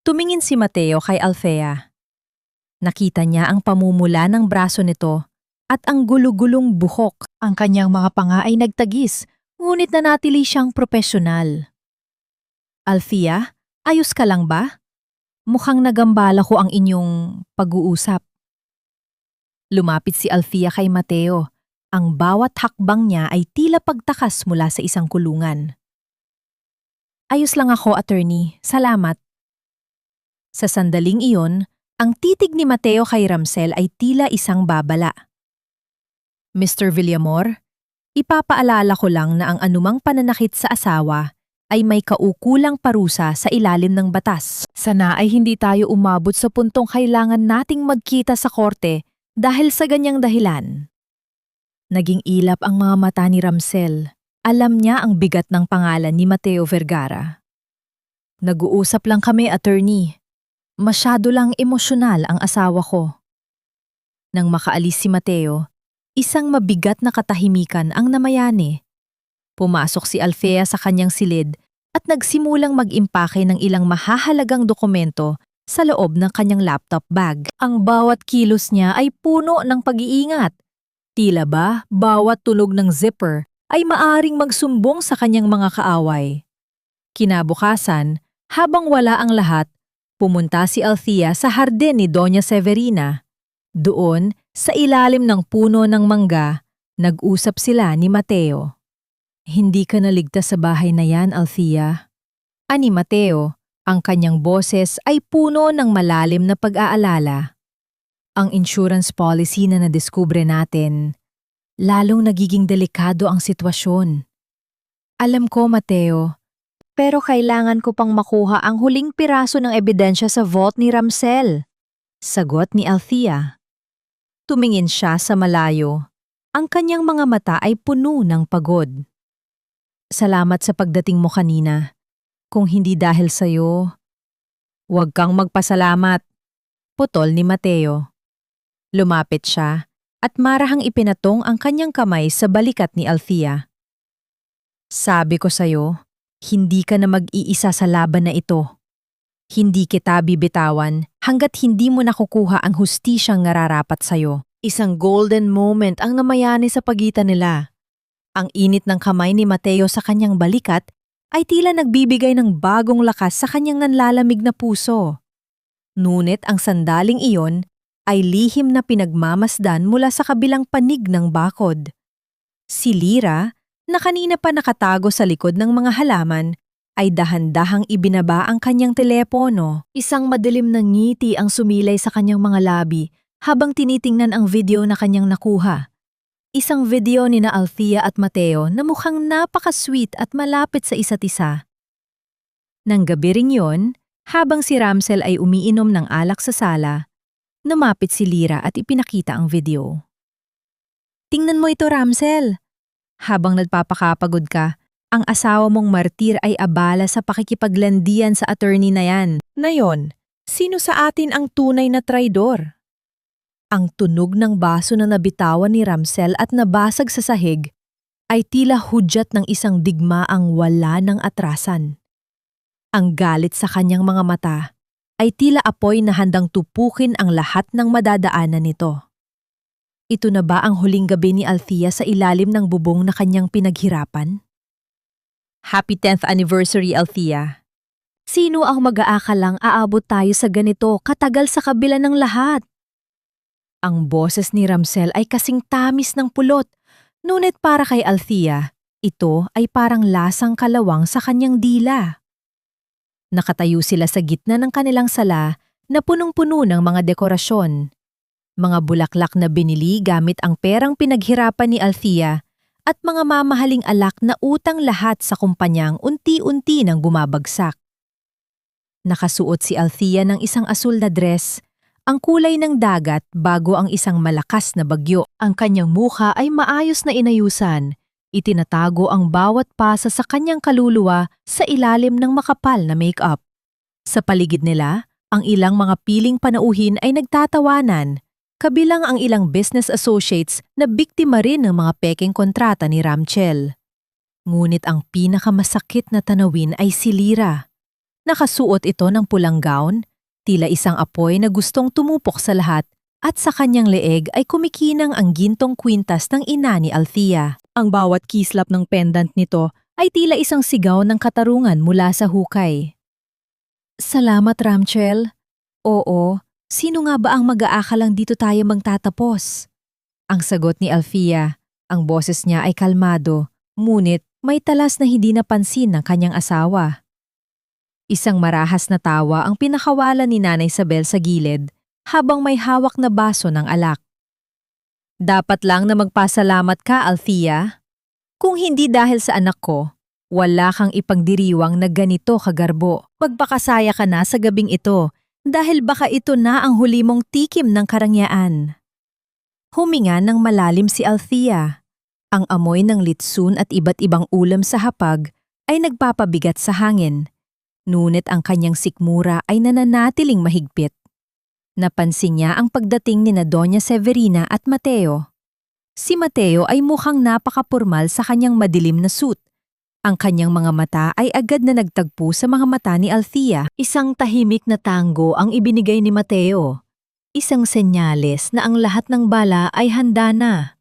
Tumingin si Mateo kay Althea. Nakita niya ang pamumula ng braso nito at ang gulugulong buhok. Ang kanyang mga panga ay nagtagis, ngunit nanatili siyang propesyonal. Althea, ayos ka lang ba? Mukhang nagambala ko ang inyong pag-uusap. Lumapit si Althea kay Mateo. Ang bawat hakbang niya ay tila pagtakas mula sa isang kulungan. Ayos lang ako, attorney. Salamat. Sa sandaling iyon, ang titig ni Mateo kay Ramsel ay tila isang babala. Mr. Villamor, ipapaalala ko lang na ang anumang pananakit sa asawa ay may kaukulang parusa sa ilalim ng batas. Sana ay hindi tayo umabot sa puntong kailangan nating magkita sa korte dahil sa ganyang dahilan. Naging ilap ang mga mata ni Ramsel. Alam niya ang bigat ng pangalan ni Mateo Vergara. Nag-uusap lang kami, attorney. Masyado lang emosyonal ang asawa ko. Nang makaalis si Mateo, isang mabigat na katahimikan ang namayani. Pumasok si Althea sa kanyang silid at nagsimulang mag-impake ng ilang mahahalagang dokumento sa loob ng kanyang laptop bag. Ang bawat kilos niya ay puno ng pag-iingat. Tila ba bawat tunog ng zipper ay maaring magsumbong sa kanyang mga kaaway. Kinabukasan, habang wala ang lahat, pumunta si Althea sa hardin ni Doña Severina. Doon, sa ilalim ng puno ng mangga, nag-usap sila ni Mateo. Hindi ka naligtas sa bahay na yan, Althea. Ani Mateo, ang kanyang boses ay puno ng malalim na pag-aalala. Ang insurance policy na nadiskubre natin, lalong nagiging delikado ang sitwasyon. Alam ko, Mateo, pero kailangan ko pang makuha ang huling piraso ng ebidensya sa vault ni Ramsel. Sagot ni Althea. Tumingin siya sa malayo. Ang kanyang mga mata ay puno ng pagod. Salamat sa pagdating mo kanina. Kung hindi dahil sa'yo, huwag kang magpasalamat. Putol ni Mateo. Lumapit siya at marahang ipinatong ang kanyang kamay sa balikat ni Althea. Sabi ko sa'yo, hindi ka na mag-iisa sa laban na ito. Hindi kita bibitawan hanggat hindi mo nakukuha ang hustisyang nararapat sa'yo. Isang golden moment ang namayani sa pagitan nila. Ang init ng kamay ni Mateo sa kanyang balikat ay tila nagbibigay ng bagong lakas sa kanyang nanlalamig na puso. Ngunit ang sandaling iyon ay lihim na pinagmamasdan mula sa kabilang panig ng bakod. Si Lyra, na kanina pa nakatago sa likod ng mga halaman, ay dahan-dahang ibinaba ang kanyang telepono. Isang madilim na ngiti ang sumilay sa kanyang mga labi habang tinitingnan ang video na kanyang nakuha. Isang video ni na Althea at Mateo na mukhang napaka-sweet at malapit sa isa't isa. Nang gabi ring yun, habang si Ramsel ay umiinom ng alak sa sala, lumapit si Lyra at ipinakita ang video. Tingnan mo ito, Ramsel. Habang nagpapakapagod ka, ang asawa mong martir ay abala sa pakikipaglandian sa attorney na yan. Ngayon, sino sa atin ang tunay na traidor? Ang tunog ng baso na nabitawan ni Ramsel at nabasag sa sahig ay tila hudyat ng isang digmaang wala ng atrasan. Ang galit sa kanyang mga mata ay tila apoy na handang tupukin ang lahat ng madadaanan nito. Ito na ba ang huling gabi ni Althea sa ilalim ng bubong na kanyang pinaghirapan? Happy 10th anniversary, Althea. Sino ang mag-aakalang aabot tayo sa ganito katagal sa kabila ng lahat? Ang boses ni Ramsel ay kasing tamis ng pulot, ngunit para kay Althea, ito ay parang lasang kalawang sa kanyang dila. Nakatayo sila sa gitna ng kanilang sala na punong-puno ng mga dekorasyon. Mga bulaklak na binili gamit ang perang pinaghirapan ni Althea at mga mamahaling alak na utang lahat sa kumpanyang unti-unti nang bumabagsak. Nakasuot si Althea ng isang asul na dress, ang kulay ng dagat bago ang isang malakas na bagyo. Ang kanyang mukha ay maayos na inayusan. Itinatago ang bawat pasa sa kanyang kaluluwa sa ilalim ng makapal na make-up. Sa paligid nila, ang ilang mga piling panauhin ay nagtatawanan, kabilang ang ilang business associates na biktima rin ng mga pekeng kontrata ni Ramchel. Ngunit ang pinakamasakit na tanawin ay si Lyra. Nakasuot ito ng pulang gown, tila isang apoy na gustong tumupok sa lahat, at sa kanyang leeg ay kumikinang ang gintong kwintas ng ina ni Althea. Ang bawat kislap ng pendant nito ay tila isang sigaw ng katarungan mula sa hukay. Salamat, Ramchel. Oo, sino nga ba ang mag-aakalang dito tayo magtatapos? Ang sagot ni Althea, ang boses niya ay kalmado, ngunit may talas na hindi napansin ng kanyang asawa. Isang marahas na tawa ang pinakawalan ni Nanay Isabel sa gilid habang may hawak na baso ng alak. Dapat lang na magpasalamat ka, Althea. Kung hindi dahil sa anak ko, wala kang ipagdiriwang na ganito kagarbo. Magpakasaya ka na sa gabing ito dahil baka ito na ang huli mong tikim ng karangyaan. Huminga ng malalim si Althea. Ang amoy ng litsun at iba't ibang ulam sa hapag ay nagpapabigat sa hangin. Ngunit ang kanyang sikmura ay nananatiling mahigpit. Napansin niya ang pagdating ni na Doña Severina at Mateo. Si Mateo ay mukhang napakapurmal sa kanyang madilim na suit. Ang kanyang mga mata ay agad na nagtagpo sa mga mata ni Althea. Isang tahimik na tango ang ibinigay ni Mateo. Isang senyales na ang lahat ng bala ay handa na.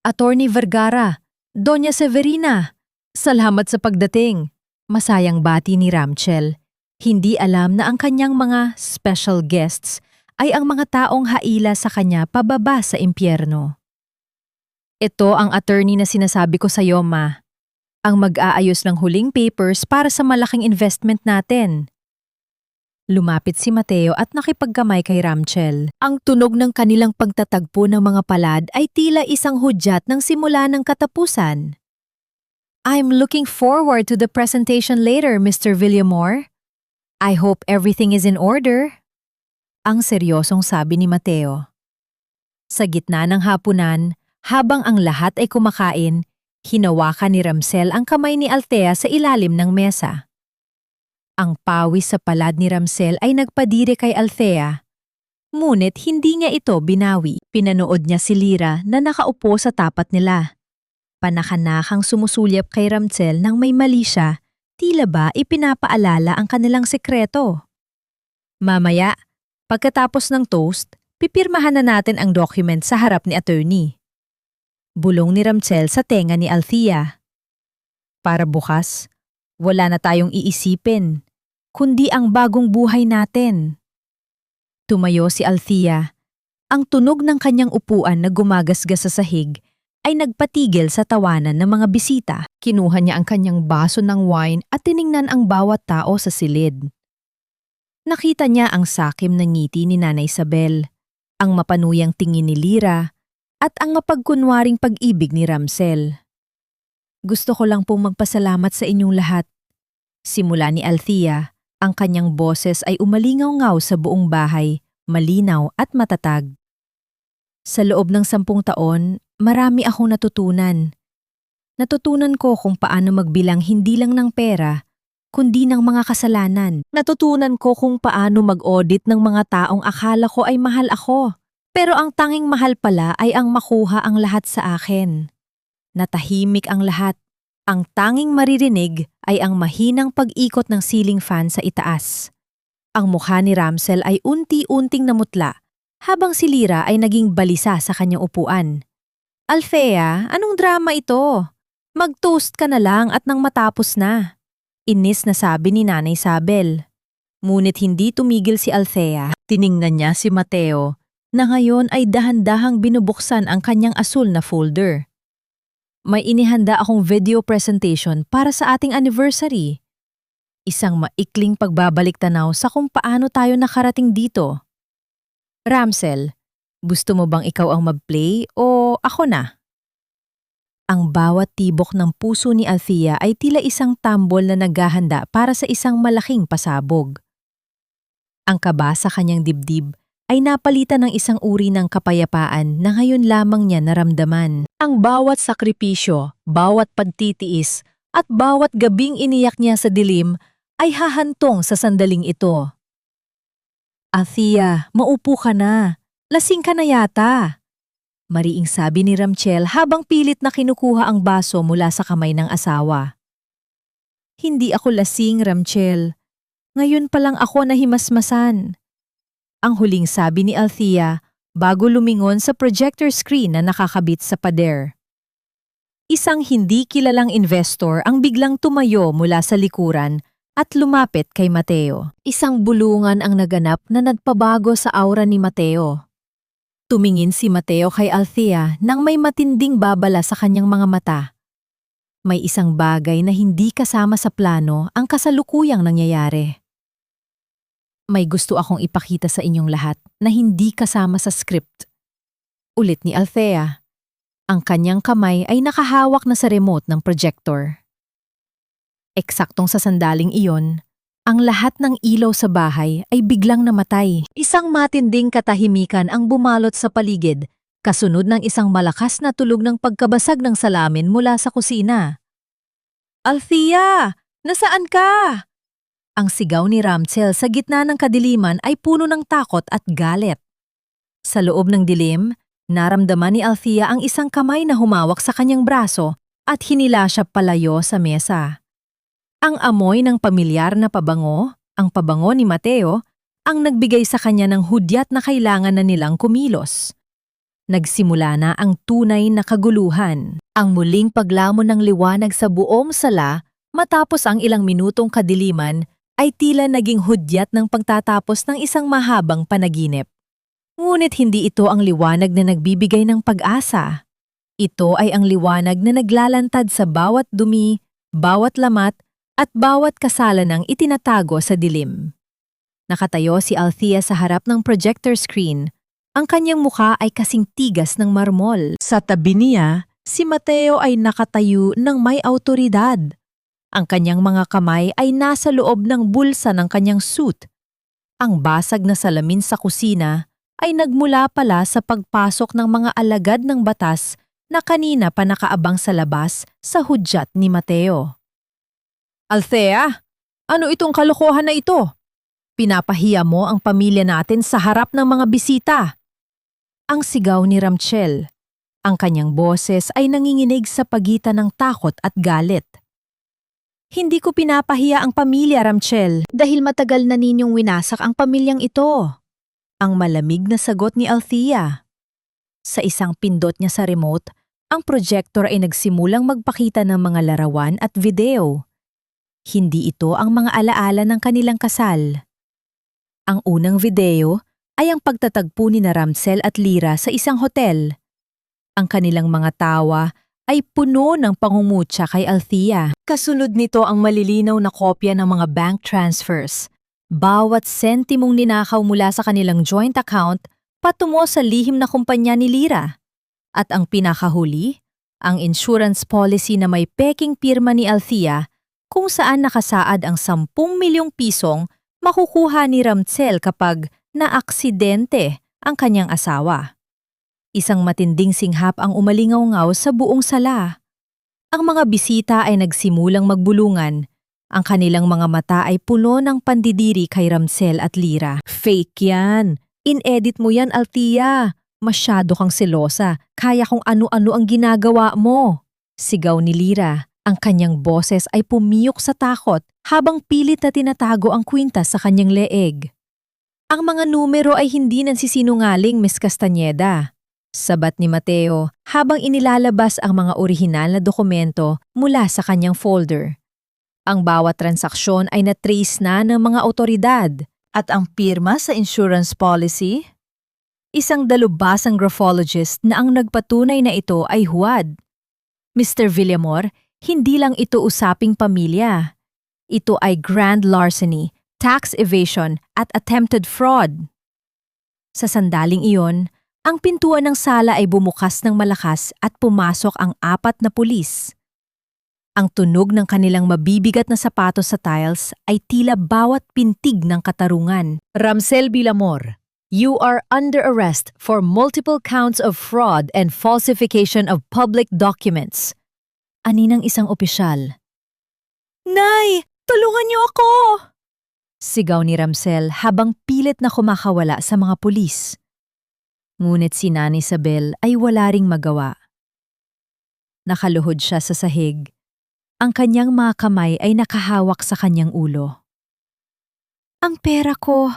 Attorney Vergara, Doña Severina, salamat sa pagdating. Masayang bati ni Ramchel. Hindi alam na ang kanyang mga special guests ay ang mga taong haila sa kanya pababa sa impyerno. Ito ang attorney na sinasabi ko sa iyo, Ma. Ang mag-aayos ng huling papers para sa malaking investment natin. Lumapit si Mateo at nakipagkamay kay Ramchel. Ang tunog ng kanilang pagtatagpo ng mga palad ay tila isang hudyat ng simula ng katapusan. I'm looking forward to the presentation later, Mr. Villamor. I hope everything is in order. Ang seryosong sabi ni Mateo. Sa gitna ng hapunan, Habang ang lahat ay kumakain, hinawakan ni Ramsel ang kamay ni Althea sa ilalim ng mesa. Ang pawis sa palad ni Ramsel ay nagpadire kay Althea. Ngunit hindi niya ito binawi. Pinanood niya si Lyra na nakaupo sa tapat nila. Panakanakang sumusulyap kay Ramsel nang may mali siya, tila ba ipinapaalala ang kanilang sekreto. Mamaya, pagkatapos ng toast, pipirmahan na natin ang document sa harap ni attorney. Bulong ni Ramsel sa tenga ni Althea. Para bukas, wala na tayong iisipin, kundi ang bagong buhay natin. Tumayo si Althea. Ang tunog ng kanyang upuan na gumagasgas sa sahig ay nagpatigil sa tawanan ng mga bisita. Kinuha niya ang kanyang baso ng wine at tiningnan ang bawat tao sa silid. Nakita niya ang sakim ng ngiti ni Nanay Isabel, ang mapanuyang tingin ni Lyra, at ang mapagkunwaring pag-ibig ni Ramsel. Gusto ko lang pong magpasalamat sa inyong lahat. Simula ni Althea, ang kanyang boses ay umalingaw-ngaw sa buong bahay, malinaw at matatag. Sa loob ng 10 taon, marami akong natutunan. Natutunan ko kung paano magbilang hindi lang ng pera, kundi ng mga kasalanan. Natutunan ko kung paano mag-audit ng mga taong akala ko ay mahal ako. Pero ang tanging mahal pala ay ang makuha ang lahat sa akin. Natahimik ang lahat. Ang tanging maririnig ay ang mahinang pag-ikot ng ceiling fan sa itaas. Ang mukha ni Ramsel ay unti-unting namutla, habang si Lyra ay naging balisa sa kanyang upuan. Althea, anong drama ito? Mag-toast ka na lang at nang matapos na. Inis na sabi ni Nanay Isabel. Ngunit hindi tumigil si Althea. Tiningnan niya si Mateo, na ngayon ay dahan-dahang binubuksan ang kanyang asul na folder. May inihanda akong video presentation para sa ating anniversary. Isang maikling pagbabalik-tanaw sa kung paano tayo nakarating dito. Ramsel, gusto mo bang ikaw ang mag-play o ako na? Ang bawat tibok ng puso ni Althea ay tila isang tambol na naghahanda para sa isang malaking pasabog. Ang kaba sa kanyang dibdib ay napalitan ng isang uri ng kapayapaan na ngayon lamang niya naramdaman. Ang bawat sakripisyo, bawat pagtitiis, at bawat gabing iniyak niya sa dilim ay hahantong sa sandaling ito. Althea, maupo ka na. Lasing ka na yata. Mariing sabi ni Ramsel habang pilit na kinukuha ang baso mula sa kamay ng asawa. Hindi ako lasing, Ramsel. Ngayon pa lang ako nahimasmasan. Ang huling sabi ni Althea bago lumingon sa projector screen na nakakabit sa pader. Isang hindi kilalang investor ang biglang tumayo mula sa likuran at lumapit kay Mateo. Isang bulungan ang naganap na nagpabago sa aura ni Mateo. Tumingin si Mateo kay Althea nang may matinding babala sa kanyang mga mata. May isang bagay na hindi kasama sa plano ang kasalukuyang nangyayari. May gusto akong ipakita sa inyong lahat na hindi kasama sa script. Ulit ni Althea. Ang kanyang kamay ay nakahawak na sa remote ng projector. Eksaktong sa sandaling iyon, ang lahat ng ilaw sa bahay ay biglang namatay. Isang matinding katahimikan ang bumalot sa paligid, kasunod ng isang malakas na tulog ng pagkabasag ng salamin mula sa kusina. Althea! Nasaan ka? Ang sigaw ni Ramsel sa gitna ng kadiliman ay puno ng takot at galit. Sa loob ng dilim, naramdaman ni Althea ang isang kamay na humawak sa kanyang braso at hinila siya palayo sa mesa. Ang amoy ng pamilyar na pabango, ang pabango ni Mateo, ang nagbigay sa kanya ng hudyat na kailangan na nilang kumilos. Nagsimula na ang tunay na kaguluhan. Ang muling paglamon ng liwanag sa buong sala matapos ang ilang minutong kadiliman ay tila naging hudyat ng pagtatapos ng isang mahabang panaginip. Ngunit hindi ito ang liwanag na nagbibigay ng pag-asa. Ito ay ang liwanag na naglalantad sa bawat dumi, bawat lamat, at bawat kasalanang itinatago sa dilim. Nakatayo si Althea sa harap ng projector screen. Ang kanyang mukha ay kasing tigas ng marmol. Sa tabi niya, si Mateo ay nakatayo ng may awtoridad. Ang kanyang mga kamay ay nasa loob ng bulsa ng kanyang suit. Ang basag na salamin sa kusina ay nagmula pala sa pagpasok ng mga alagad ng batas na kanina pa nakaabang sa labas sa hudyat ni Mateo. Althea, ano itong kalokohan na ito? Pinapahiya mo ang pamilya natin sa harap ng mga bisita. Ang sigaw ni Ramchel. Ang kanyang boses ay nanginginig sa pagitan ng takot at galit. Hindi ko pinapahiya ang pamilya, Ramchel, dahil matagal na ninyong winasak ang pamilyang ito. Ang malamig na sagot ni Althea. Sa isang pindot niya sa remote, ang projector ay nagsimulang magpakita ng mga larawan at video. Hindi ito ang mga alaala ng kanilang kasal. Ang unang video ay ang pagtatagpo ni na Ramsel at Lyra sa isang hotel. Ang kanilang mga tawa ay puno ng pangungutya kay Althea. Kasunod nito ang malilinaw na kopya ng mga bank transfers. Bawat sentimong ninakaw mula sa kanilang joint account patungo sa lihim na kumpanya ni Lyra. At ang pinakahuli, ang insurance policy na may peking pirma ni Althea kung saan nakasaad ang 10 milyong pisong makukuha ni Ramsel kapag naaksidente ang kanyang asawa. Isang matinding singhap ang umalingaw-ngaw sa buong sala. Ang mga bisita ay nagsimulang magbulungan. Ang kanilang mga mata ay puno ng pandidiri kay Ramsel at Lyra. Fake yan! In-edit mo yan, Althea! Masyado kang selosa. Kaya kung ano-ano ang ginagawa mo. Sigaw ni Lyra. Ang kanyang boses ay pumiyok sa takot habang pilit na tinatago ang kwintas sa kanyang leeg. Ang mga numero ay hindi nansisinungaling, Miss Castañeda. Sabat ni Mateo habang inilalabas ang mga orihinal na dokumento mula sa kanyang folder. Ang bawat transaksyon ay na-trace na ng mga otoridad at ang pirma sa insurance policy? Isang dalubhasang graphologist na ang nagpatunay na ito ay huwad. Mr. Villamor, hindi lang ito usaping pamilya. Ito ay grand larceny, tax evasion at attempted fraud. Sa sandaling iyon, ang pintuan ng sala ay bumukas ng malakas at pumasok ang 4 na pulis. Ang tunog ng kanilang mabibigat na sapatos sa tiles ay tila bawat pintig ng katarungan. Ramsel Villamor, you are under arrest for multiple counts of fraud and falsification of public documents. Aninang isang opisyal. Nay, tulungan niyo ako! Sigaw ni Ramsel habang pilit na kumakawala sa mga pulis. Ngunit si Nanay Isabel ay wala ring magawa. Nakaluhod siya sa sahig. Ang kanyang mga kamay ay nakahawak sa kanyang ulo. Ang pera ko!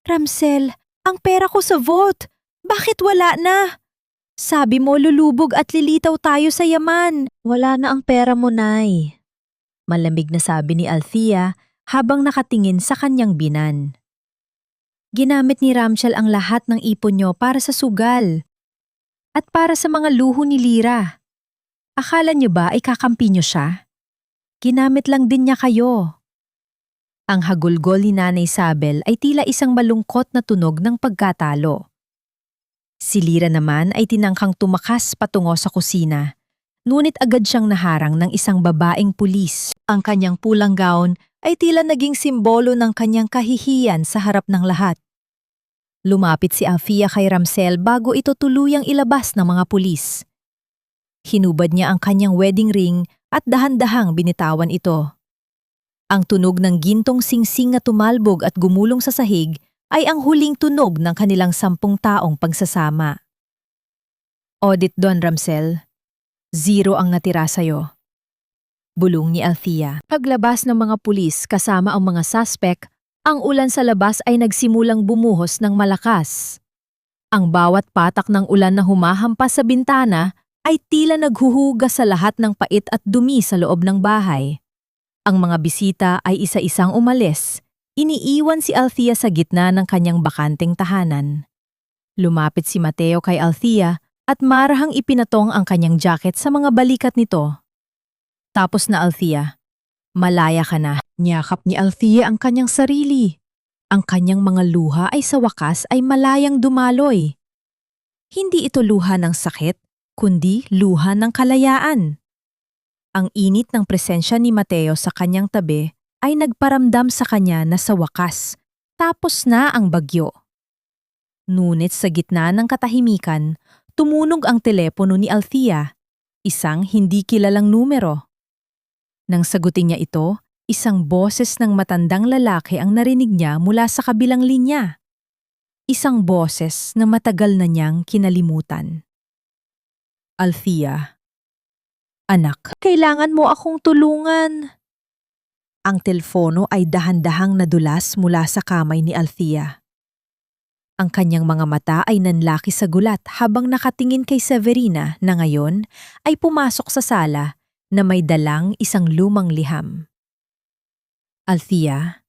Ramsel, ang pera ko sa vote! Bakit wala na? Sabi mo lulubog at lilitaw tayo sa yaman. Wala na ang pera mo, Nay. Malamig na sabi ni Althea habang nakatingin sa kanyang binan. Ginamit ni Ramchel ang lahat ng ipon niyo para sa sugal. At para sa mga luho ni Lyra. Akala niyo ba ay kakampi niyo siya? Ginamit lang din niya kayo. Ang hagulgol ni Nanay Isabel ay tila isang malungkot na tunog ng pagkatalo. Si Lyra naman ay tinangkang tumakas patungo sa kusina. Ngunit agad siyang naharang ng isang babaeng pulis. Ang kanyang pulang gown ay tila naging simbolo ng kanyang kahihiyan sa harap ng lahat. Lumapit si Althea kay Ramsel bago ito tuluyang ilabas ng mga pulis. Hinubad niya ang kanyang wedding ring at dahan-dahang binitawan ito. Ang tunog ng gintong singsing na tumalbog at gumulong sa sahig ay ang huling tunog ng kanilang 10 taong pagsasama. Audit Don Ramsel, 0 ang natira sa'yo. Bulong ni Althea. Paglabas ng mga pulis kasama ang mga suspect, ang ulan sa labas ay nagsimulang bumuhos ng malakas. Ang bawat patak ng ulan na humahampas sa bintana ay tila naghuhugas sa lahat ng pait at dumi sa loob ng bahay. Ang mga bisita ay isa-isang umalis. Iniiwan si Althea sa gitna ng kanyang bakanteng tahanan. Lumapit si Mateo kay Althea at marahang ipinatong ang kanyang jacket sa mga balikat nito. Tapos na, Althea. Malaya ka na. Niyakap ni Althea ang kanyang sarili. Ang kanyang mga luha ay sa wakas ay malayang dumaloy. Hindi ito luha ng sakit, kundi luha ng kalayaan. Ang init ng presensya ni Mateo sa kanyang tabi ay nagparamdam sa kanya na sa wakas, tapos na ang bagyo. Ngunit sa gitna ng katahimikan, Tumunog ang telepono ni Althea, isang hindi kilalang numero. Nang sagutin niya ito, isang boses ng matandang lalaki ang narinig niya mula sa kabilang linya. Isang boses na matagal na niyang kinalimutan. Althea. Anak, kailangan mo akong tulungan. Ang telepono ay dahan-dahang nadulas mula sa kamay ni Althea. Ang kanyang mga mata ay nanlaki sa gulat habang nakatingin kay Severina na ngayon ay pumasok sa sala na may dalang isang lumang liham. Althea,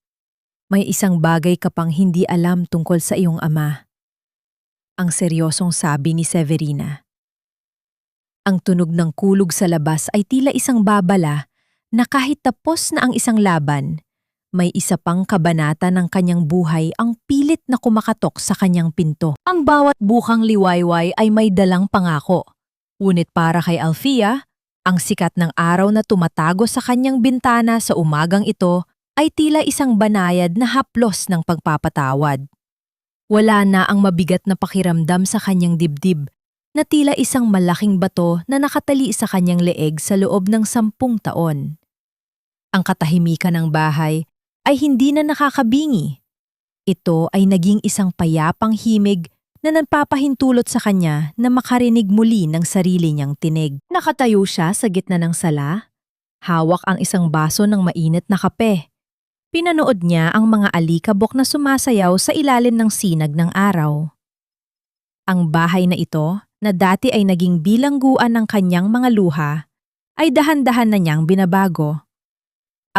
may isang bagay ka pang hindi alam tungkol sa iyong ama. Ang seryosong sabi ni Severina. Ang tunog ng kulog sa labas ay tila isang babala na kahit tapos na ang isang laban, may isa pang kabanata ng kanyang buhay ang pilit na kumakatok sa kanyang pinto. Ang bawat bukang liwayway ay may dalang pangako. Ngunit para kay Althea, ang sikat ng araw na tumatago sa kanyang bintana sa umagang ito ay tila isang banayad na haplos ng pagpapatawad. Wala na ang mabigat na pakiramdam sa kanyang dibdib na tila isang malaking bato na nakatali sa kanyang leeg sa loob ng 10 taon. Ang katahimikan ng bahay ay hindi na nakakabingi. Ito ay naging isang payapang himig na nagpapahintulot sa kanya na makarinig muli ng sarili niyang tinig. Nakatayo siya sa gitna ng sala, hawak ang isang baso ng mainit na kape. Pinanood niya ang mga alikabok na sumasayaw sa ilalim ng sinag ng araw. Ang bahay na ito, na dati ay naging bilangguan ng kanyang mga luha, ay dahan-dahan na niyang binabago.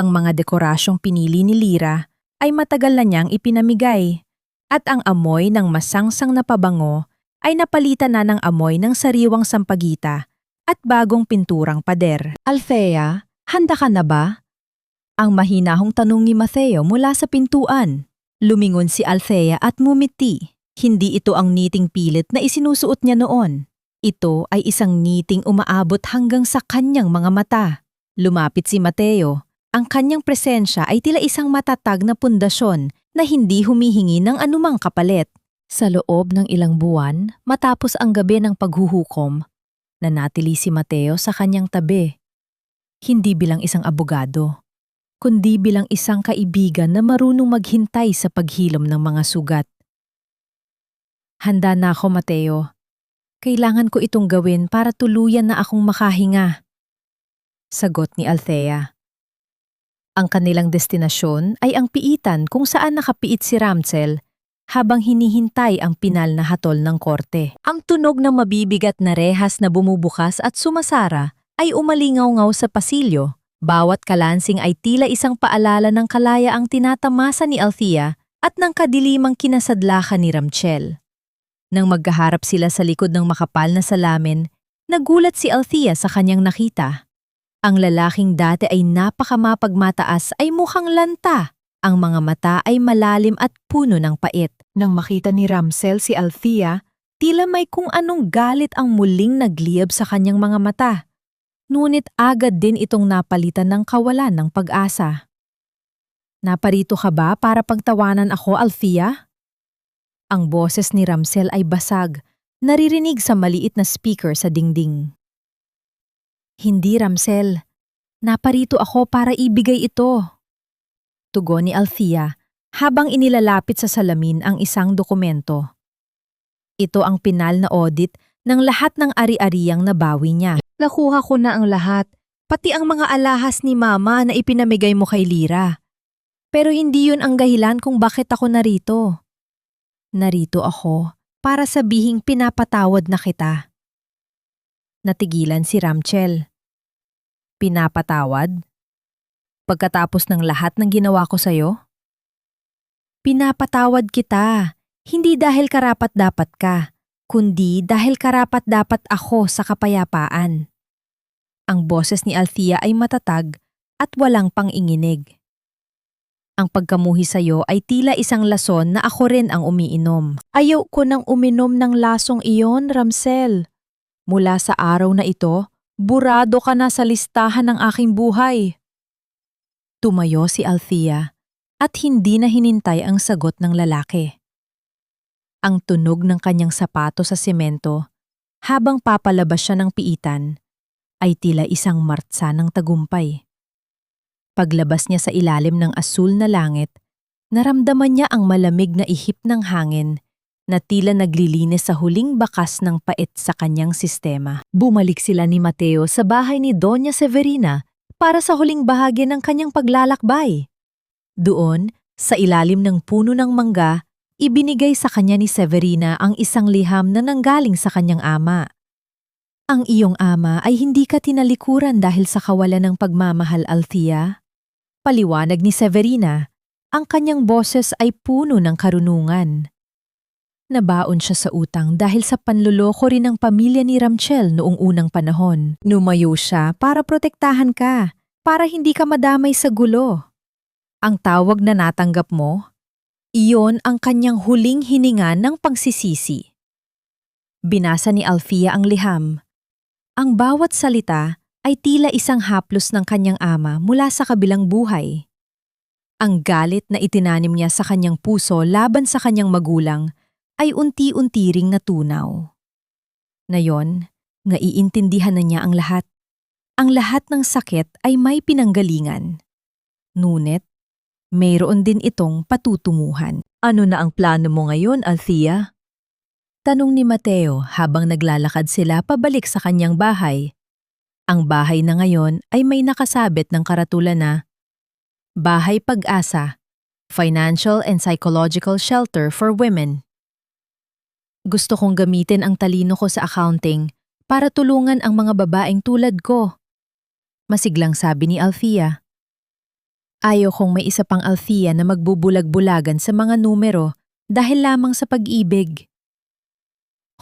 Ang mga dekorasyong pinili ni Lyra ay matagal na niyang ipinamigay, at ang amoy ng masangsang na pabango ay napalitan na ng amoy ng sariwang sampagita at bagong pinturang pader. Althea, handa ka na ba? Ang mahinahong tanong ni Mateo mula sa pintuan. Lumingon si Althea at ngumiti. Hindi ito ang ngiting pilit na isinusuot niya noon. Ito ay isang ngiting umaabot hanggang sa kanyang mga mata. Lumapit si Mateo. Ang kanyang presensya ay tila isang matatag na pundasyon na hindi humihingi ng anumang kapalit. Sa loob ng ilang buwan, matapos ang gabi ng paghuhukom, nanatili si Mateo sa kanyang tabi. Hindi bilang isang abogado, kundi bilang isang kaibigan na marunong maghintay sa paghilom ng mga sugat. Handa na ako, Mateo. Kailangan ko itong gawin para tuluyan na akong makahinga. Sagot ni Althea. Ang kanilang destinasyon ay ang piitan kung saan nakapiit si Ramsel habang hinihintay ang pinal na hatol ng korte. Ang tunog ng mabibigat na rehas na bumubukas at sumasara ay umalingaw-ngaw sa pasilyo. Bawat kalansing ay tila isang paalala ng kalayaang tinatamasa ni Althea at ng kadilimang kinasadlakan ni Ramsel. Nang magkaharap sila sa likod ng makapal na salamin, nagulat si Althea sa kanyang nakita. Ang lalaking dati ay napakamapagmataas ay mukhang lanta. Ang mga mata ay malalim at puno ng pait. Nang makita ni Ramsel si Althea, tila may kung anong galit ang muling nagliyab sa kanyang mga mata. Ngunit agad din itong napalitan ng kawalan ng pag-asa. Naparito ka ba para pagtawanan ako, Althea? Ang boses ni Ramsel ay basag, naririnig sa maliit na speaker sa dingding. Hindi, Ramsel. Naparito ako para ibigay ito. Tugon ni Althea habang inilalapit sa salamin ang isang dokumento. Ito ang pinal na audit ng lahat ng ari-ariyang nabawi niya. Nakuha ko na ang lahat, pati ang mga alahas ni Mama na ipinamigay mo kay Lyra. Pero hindi yun ang dahilan kung bakit ako narito. Narito ako para sabihing pinapatawad na kita. Natigilan si Ramsel. Pinapatawad? Pagkatapos ng lahat ng ginawa ko sa'yo? Pinapatawad kita, hindi dahil karapat-dapat ka, kundi dahil karapat-dapat ako sa kapayapaan. Ang boses ni Althea ay matatag at walang pang-inginig. Ang pagkamuhi sa'yo ay tila isang lason na ako rin ang umiinom. Ayaw ko nang uminom ng lasong iyon, Ramsel. Mula sa araw na ito, burado ka na sa listahan ng aking buhay. Tumayo si Althea at hindi na hinintay ang sagot ng lalaki. Ang tunog ng kanyang sapato sa semento habang papalabas siya ng piitan, ay tila isang martsa ng tagumpay. Paglabas niya sa ilalim ng asul na langit, naramdaman niya ang malamig na ihip ng hangin na tila naglilinis sa huling bakas ng pait sa kanyang sistema. Bumalik sila ni Mateo sa bahay ni Doña Severina para sa huling bahagi ng kanyang paglalakbay. Doon, sa ilalim ng puno ng mangga, ibinigay sa kanya ni Severina ang isang liham na nanggaling sa kanyang ama. Ang iyong ama ay hindi ka tinalikuran dahil sa kawalan ng pagmamahal, Althea. Paliwanag ni Severina, ang kanyang boses ay puno ng karunungan. Nabaon siya sa utang dahil sa panluloko rin ng pamilya ni Ramchel noong unang panahon. Lumayo siya para protektahan ka, para hindi ka madamay sa gulo. Ang tawag na natanggap mo, iyon ang kanyang huling hininga ng pangsisisi. Binasa ni Althea ang liham. Ang bawat salita ay tila isang haplos ng kanyang ama mula sa kabilang buhay. Ang galit na itinanim niya sa kanyang puso laban sa kanyang magulang ay unti-unti ring natunaw. Ngayon, naiintindihan na niya ang lahat. Ang lahat ng sakit ay may pinanggalingan. Ngunit, mayroon din itong patutunguhan. Ano na ang plano mo ngayon, Althea? Tanong ni Mateo habang naglalakad sila pabalik sa kanyang bahay. Ang bahay na ngayon ay may nakasabit ng karatula na Bahay Pag-asa, Financial and Psychological Shelter for Women. Gusto kong gamitin ang talino ko sa accounting para tulungan ang mga babaeng tulad ko. Masiglang sabi ni Althea. Ayaw kong may isa pang Althea na magbubulag-bulagan sa mga numero dahil lamang sa pag-ibig.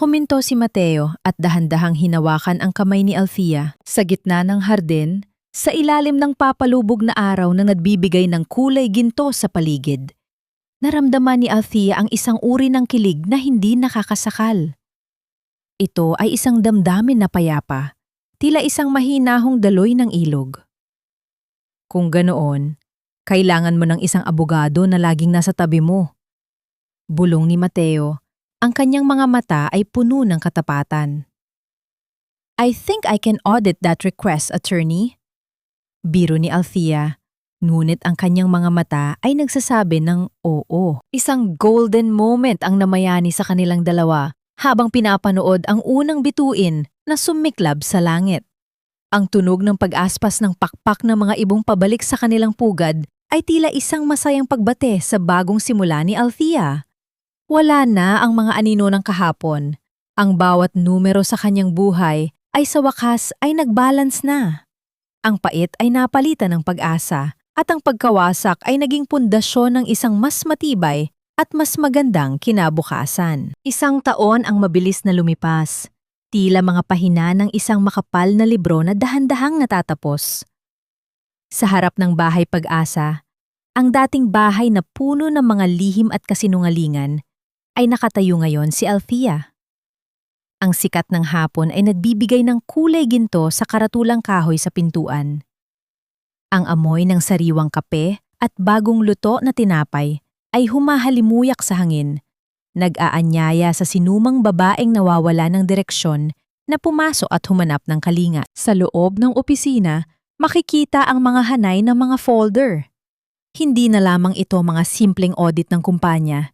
Huminto si Mateo at dahan-dahang hinawakan ang kamay ni Althea sa gitna ng hardin sa ilalim ng papalubog na araw na nagbibigay ng kulay ginto sa paligid. Naramdaman ni Althea ang isang uri ng kilig na hindi nakakasakal. Ito ay isang damdamin na payapa, tila isang mahinahong daloy ng ilog. Kung ganoon, kailangan mo ng isang abogado na laging nasa tabi mo. Bulong ni Mateo. Ang kanyang mga mata ay puno ng katapatan. I think I can audit that request, attorney. Biro ni Althea, ngunit ang kanyang mga mata ay nagsasabi ng oo. Isang golden moment ang namayani sa kanilang dalawa habang pinapanood ang unang bituin na sumiklab sa langit. Ang tunog ng pag-aspas ng pakpak ng mga ibong pabalik sa kanilang pugad ay tila isang masayang pagbate sa bagong simula ni Althea. Wala na ang mga anino ng kahapon. Ang bawat numero sa kanyang buhay ay sa wakas ay nagbalance na. Ang pait ay napalitan ng pag-asa at ang pagkawasak ay naging pundasyon ng isang mas matibay at mas magandang kinabukasan. Isang taon ang mabilis na lumipas. Tila mga pahina ng isang makapal na libro na dahan-dahang natatapos. Sa harap ng bahay Pag-asa, ang dating bahay na puno ng mga lihim at kasinungalingan, ay nakatayo ngayon si Althea. Ang sikat ng hapon ay nagbibigay ng kulay ginto sa karatulang kahoy sa pintuan. Ang amoy ng sariwang kape at bagong luto na tinapay ay humahalimuyak sa hangin, nag-aanyaya sa sinumang babaeng nawawala ng direksyon na pumasok at humanap ng kalinga. Sa loob ng opisina, makikita ang mga hanay ng mga folder. Hindi na lamang ito mga simpleng audit ng kumpanya.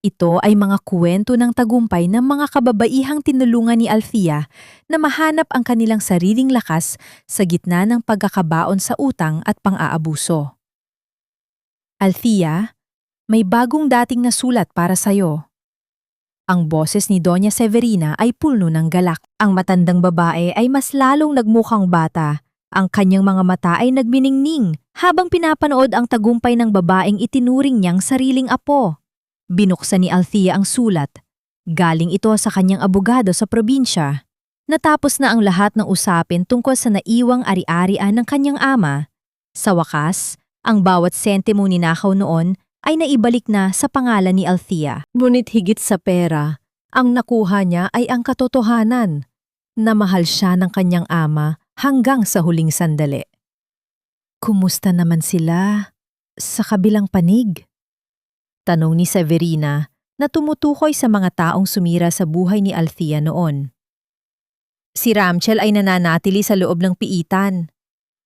Ito ay mga kwento ng tagumpay ng mga kababaihang tinulungan ni Althea na mahanap ang kanilang sariling lakas sa gitna ng pagkakabaon sa utang at pang-aabuso. Althea, may bagong dating na sulat para sa'yo. Ang boses ni Doña Severina ay puno ng galak. Ang matandang babae ay mas lalong nagmukhang bata. Ang kanyang mga mata ay nagminingning habang pinapanood ang tagumpay ng babaeng itinuring niyang sariling apo. Binuksan ni Althea ang sulat. Galing ito sa kanyang abogado sa probinsya. Natapos na ang lahat ng usapin tungkol sa naiwang ari-arian ng kanyang ama. Sa wakas, ang bawat sentimo ninakaw noon ay naibalik na sa pangalan ni Althea. Ngunit higit sa pera, ang nakuha niya ay ang katotohanan na mahal siya ng kanyang ama hanggang sa huling sandali. Kumusta naman sila sa kabilang panig? Tanong ni Severina na tumutukoy sa mga taong sumira sa buhay ni Althea noon. Si Ramchel ay nananatili sa loob ng piitan.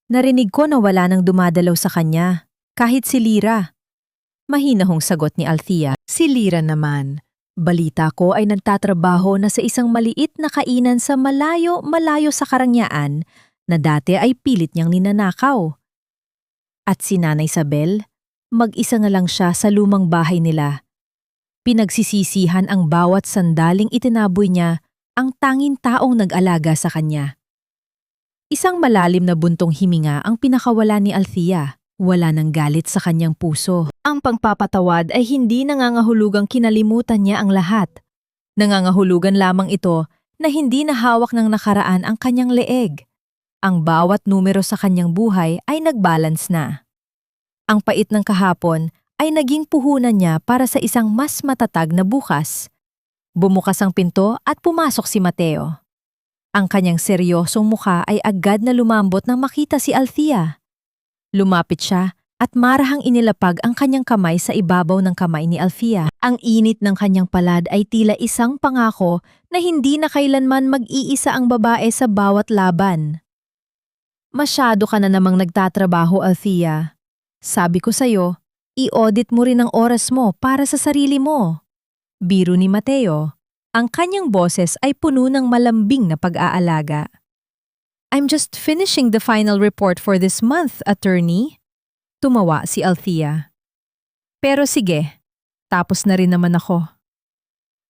Narinig ko na wala nang dumadalaw sa kanya, kahit si Lira. Mahinahong sagot ni Althea. Si Lira naman. Balita ko ay nagtatrabaho na sa isang maliit na kainan sa malayo-malayo sa Karangyaan na dati ay pilit niyang ninanakaw. At si Nanay Isabel, mag-isa na lang siya sa lumang bahay nila. Pinagsisisihan ang bawat sandaling itinaboy niya ang tanging taong nag-alaga sa kanya. Isang malalim na buntong himinga ang pinakawala ni Althea. Wala nang galit sa kanyang puso. Ang pagpapatawad ay hindi nangangahulugang kinalimutan niya ang lahat. Nangangahulugan lamang ito na hindi na hawak ng nakaraan ang kanyang leeg. Ang bawat numero sa kanyang buhay ay nagbalance na. Ang pait ng kahapon ay naging puhunan niya para sa isang mas matatag na bukas. Bumukas ang pinto at pumasok si Mateo. Ang kanyang seryosong mukha ay agad na lumambot nang makita si Althea. Lumapit siya at marahang inilapag ang kanyang kamay sa ibabaw ng kamay ni Althea. Ang init ng kanyang palad ay tila isang pangako na hindi na kailanman mag-iisa ang babae sa bawat laban. Masyado ka na namang nagtatrabaho, Althea. Sabi ko sa'yo, i-audit mo rin ang oras mo para sa sarili mo. Biro ni Mateo. Ang kanyang boses ay puno ng malambing na pag-aalaga. I'm just finishing the final report for this month, attorney. Tumawa si Althea. Pero sige, tapos na rin naman ako.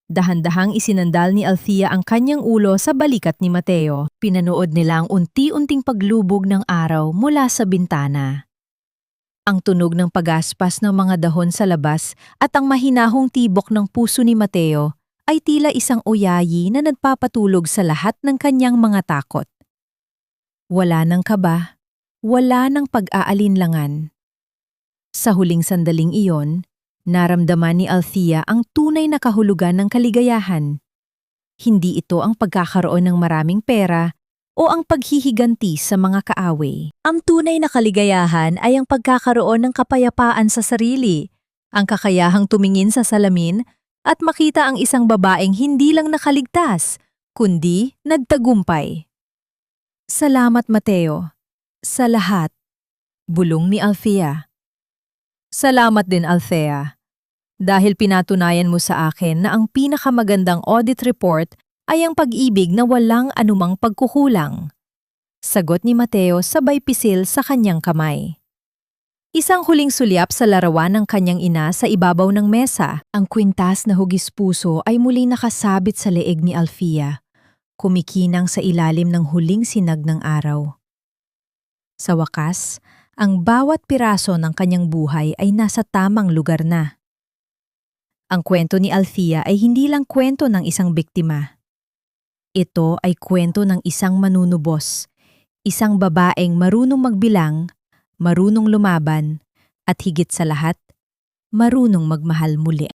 Dahan-dahang isinandal ni Althea ang kanyang ulo sa balikat ni Mateo. Pinanood nila ang unti-unting paglubog ng araw mula sa bintana. Ang tunog ng pagaspas ng mga dahon sa labas at ang mahinahong tibok ng puso ni Mateo ay tila isang uyayi na nagpapatulog sa lahat ng kanyang mga takot. Wala nang kaba, wala nang pag-aalinlangan. Sa huling sandaling iyon, naramdaman ni Althea ang tunay na kahulugan ng kaligayahan. Hindi ito ang pagkakaroon ng maraming pera o ang paghihiganti sa mga kaaway. Ang tunay na kaligayahan ay ang pagkakaroon ng kapayapaan sa sarili, ang kakayahang tumingin sa salamin at makita ang isang babaeng hindi lang nakaligtas, kundi nagtagumpay. Salamat, Mateo. Sa lahat. Bulong ni Althea. Salamat din, Althea. Dahil pinatunayan mo sa akin na ang pinakamagandang audit report ay ang pag-ibig na walang anumang pagkukulang. Sagot ni Mateo sabay pisil sa kanyang kamay. Isang huling sulyap sa larawan ng kanyang ina sa ibabaw ng mesa. Ang kwintas na hugis puso ay muling nakasabit sa leeg ni Althea, kumikinang sa ilalim ng huling sinag ng araw. Sa wakas, ang bawat piraso ng kanyang buhay ay nasa tamang lugar na. Ang kwento ni Althea ay hindi lang kwento ng isang biktima. Ito ay kwento ng isang manunubos, isang babaeng marunong magbilang, marunong lumaban, at higit sa lahat, marunong magmahal muli.